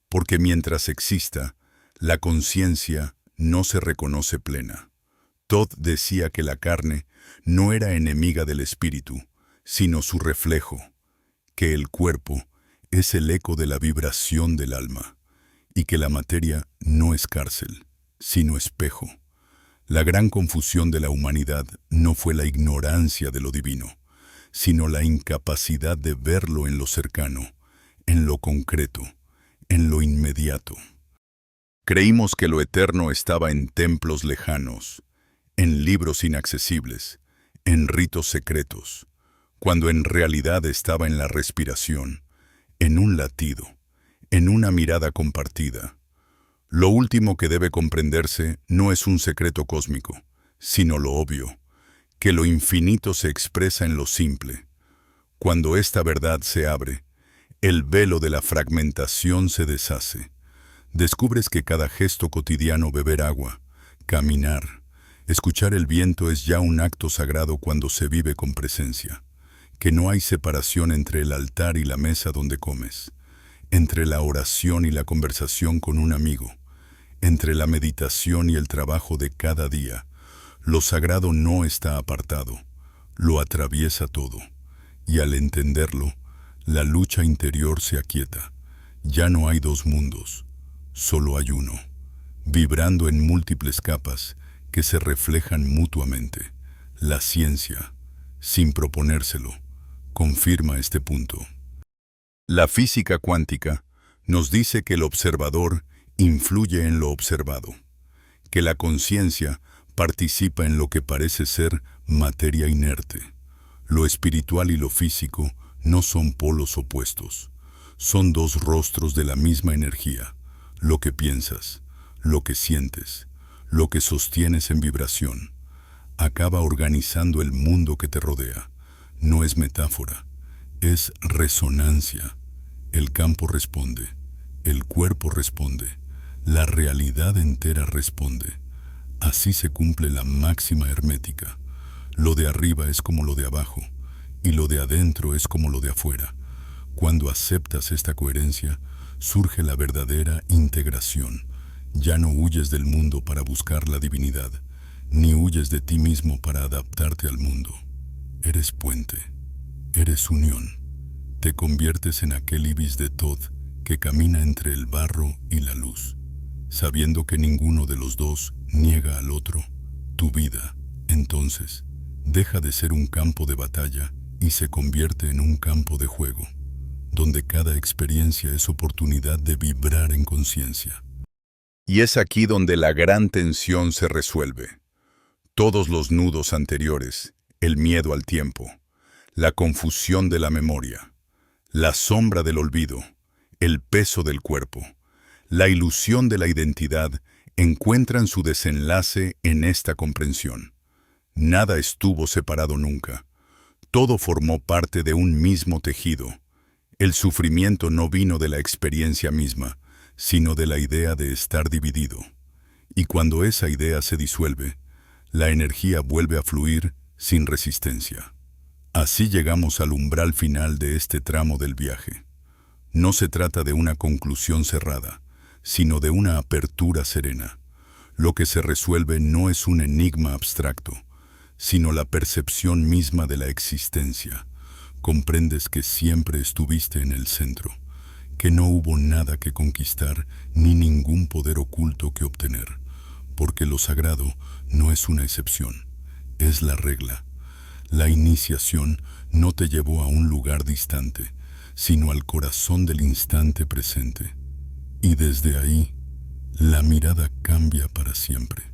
porque mientras exista, la conciencia no se reconoce plena. Todd decía que la carne no era enemiga del espíritu, sino su reflejo, que el cuerpo es el eco de la vibración del alma, y que la materia no es cárcel, sino espejo. La gran confusión de la humanidad no fue la ignorancia de lo divino, sino la incapacidad de verlo en lo cercano, en lo concreto, en lo inmediato. Creímos que lo eterno estaba en templos lejanos, en libros inaccesibles, en ritos secretos, cuando en realidad estaba en la respiración, en un latido, en una mirada compartida. Lo último que debe comprenderse no es un secreto cósmico, sino lo obvio, que lo infinito se expresa en lo simple. Cuando esta verdad se abre, el velo de la fragmentación se deshace. Descubres que cada gesto cotidiano, beber agua, caminar, escuchar el viento es ya un acto sagrado cuando se vive con presencia, que no hay separación entre el altar y la mesa donde comes, entre la oración y la conversación con un amigo, entre la meditación y el trabajo de cada día. Lo sagrado no está apartado, lo atraviesa todo, y al entenderlo, la lucha interior se aquieta. Ya no hay dos mundos, solo hay uno, vibrando en múltiples capas que se reflejan mutuamente. La ciencia, sin proponérselo, confirma este punto. La física cuántica nos dice que el observador influye en lo observado, que la conciencia participa en lo que parece ser materia inerte. Lo espiritual y lo físico no son polos opuestos, son dos rostros de la misma energía. Lo que piensas, lo que sientes, lo que sostienes en vibración, acaba organizando el mundo que te rodea. No es metáfora, es resonancia. El campo responde, el cuerpo responde, la realidad entera responde. Así se cumple la máxima hermética. Lo de arriba es como lo de abajo, y lo de adentro es como lo de afuera. Cuando aceptas esta coherencia, surge la verdadera integración. Ya no huyes del mundo para buscar la divinidad, ni huyes de ti mismo para adaptarte al mundo. Eres puente, eres unión. Te conviertes en aquel ibis de Thoth que camina entre el barro y la luz. sabiendo que ninguno de los dos niega al otro. Tu vida, entonces, deja de ser un campo de batalla y se convierte en un campo de juego, donde cada experiencia es oportunidad de vibrar en conciencia. Y es aquí donde la gran tensión se resuelve. Todos los nudos anteriores, el miedo al tiempo, la confusión de la memoria, la sombra del olvido, el peso del cuerpo, la ilusión de la identidad, encuentran su desenlace en esta comprensión. Nada estuvo separado nunca. Todo formó parte de un mismo tejido. El sufrimiento no vino de la experiencia misma, sino de la idea de estar dividido. Y cuando esa idea se disuelve, la energía vuelve a fluir sin resistencia. Así llegamos al umbral final de este tramo del viaje. No se trata de una conclusión cerrada, sino de una apertura serena. Lo que se resuelve no es un enigma abstracto, sino la percepción misma de la existencia. Comprendes que siempre estuviste en el centro, que no hubo nada que conquistar ni ningún poder oculto que obtener, porque lo sagrado no es una excepción, es la regla. La iniciación no te llevó a un lugar distante, sino al corazón del instante presente. Y desde ahí, la mirada cambia para siempre.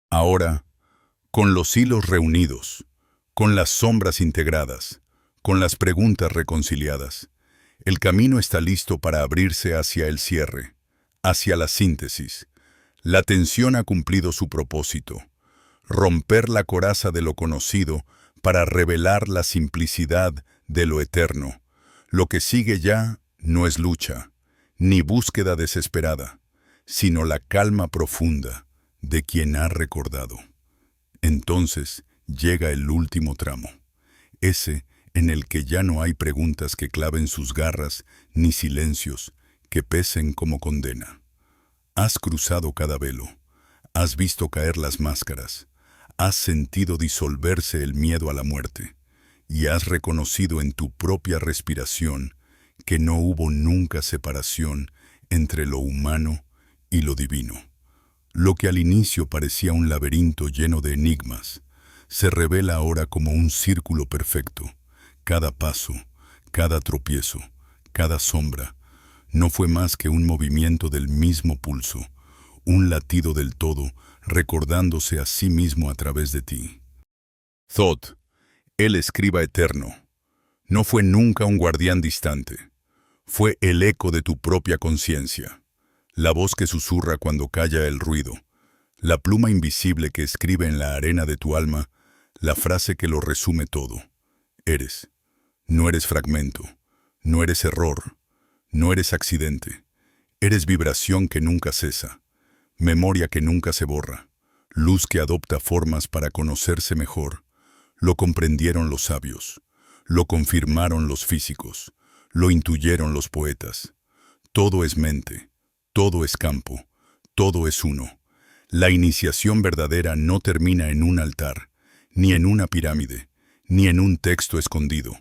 Ahora, con los hilos reunidos, con las sombras integradas, con las preguntas reconciliadas, el camino está listo para abrirse hacia el cierre, hacia la síntesis. La tensión ha cumplido su propósito, romper la coraza de lo conocido para revelar la simplicidad de lo eterno. Lo que sigue ya no es lucha, ni búsqueda desesperada, sino la calma profunda de quien ha recordado. Entonces llega el último tramo, ese en el que ya no hay preguntas que claven sus garras, ni silencios que pesen como condena. Has cruzado cada velo, has visto caer las máscaras, has sentido disolverse el miedo a la muerte, y has reconocido en tu propia respiración que no hubo nunca separación entre lo humano y lo divino. Lo que al inicio parecía un laberinto lleno de enigmas, se revela ahora como un círculo perfecto. Cada paso, cada tropiezo, cada sombra, no fue más que un movimiento del mismo pulso, un latido del todo, recordándose a sí mismo a través de ti. Thoth, el escriba eterno, no fue nunca un guardián distante. Fue el eco de tu propia conciencia, la voz que susurra cuando calla el ruido, la pluma invisible que escribe en la arena de tu alma, la frase que lo resume todo. Eres. No eres fragmento, no eres error, no eres accidente. Eres vibración que nunca cesa, memoria que nunca se borra, luz que adopta formas para conocerse mejor. Lo comprendieron los sabios, lo confirmaron los físicos, lo intuyeron los poetas. Todo es mente, todo es campo, todo es uno. La iniciación verdadera no termina en un altar, ni en una pirámide, ni en un texto escondido.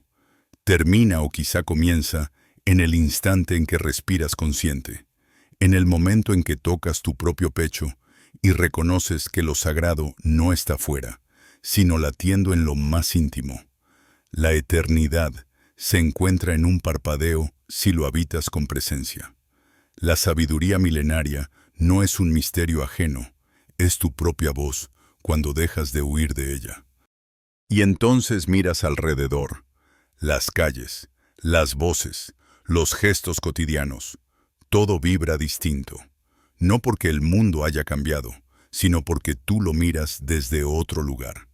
Termina o quizá comienza en el instante en que respiras consciente, en el momento en que tocas tu propio pecho y reconoces que lo sagrado no está fuera, sino latiendo en lo más íntimo. La eternidad se encuentra en un parpadeo si lo habitas con presencia. La sabiduría milenaria no es un misterio ajeno, es tu propia voz cuando dejas de huir de ella. Y entonces miras alrededor, las calles, las voces, los gestos cotidianos, todo vibra distinto, no porque el mundo haya cambiado, sino porque tú lo miras desde otro lugar.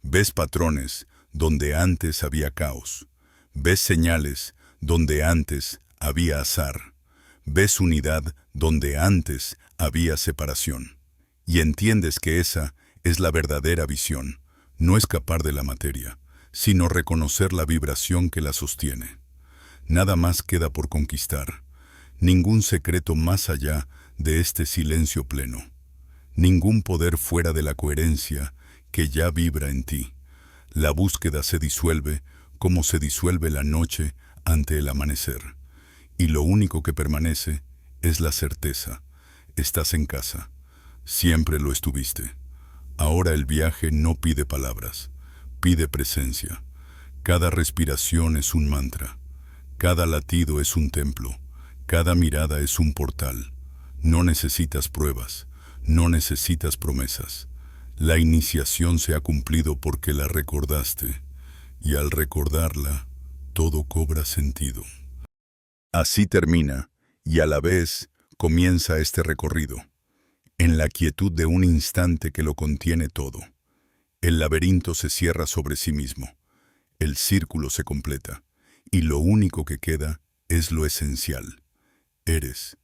Ves patrones donde antes había caos, ves señales donde antes había azar, ves unidad donde antes había separación, y entiendes que esa es la verdadera visión, no escapar de la materia, sino reconocer la vibración que la sostiene. Nada más queda por conquistar, ningún secreto más allá de este silencio pleno, ningún poder fuera de la coherencia que ya vibra en ti. La búsqueda se disuelve como se disuelve la noche ante el amanecer, y lo único que permanece es la certeza, Estás en casa. Siempre lo estuviste. Ahora el viaje no pide palabras, pide presencia. Cada respiración es un mantra. Cada latido es un templo. Cada mirada es un portal. No necesitas pruebas. No necesitas promesas. La iniciación se ha cumplido porque la recordaste. Y al recordarla, todo cobra sentido. Así termina, y a la vez comienza este recorrido, en la quietud de un instante que lo contiene todo. El laberinto se cierra sobre sí mismo, el círculo se completa, y lo único que queda es lo esencial. Eres,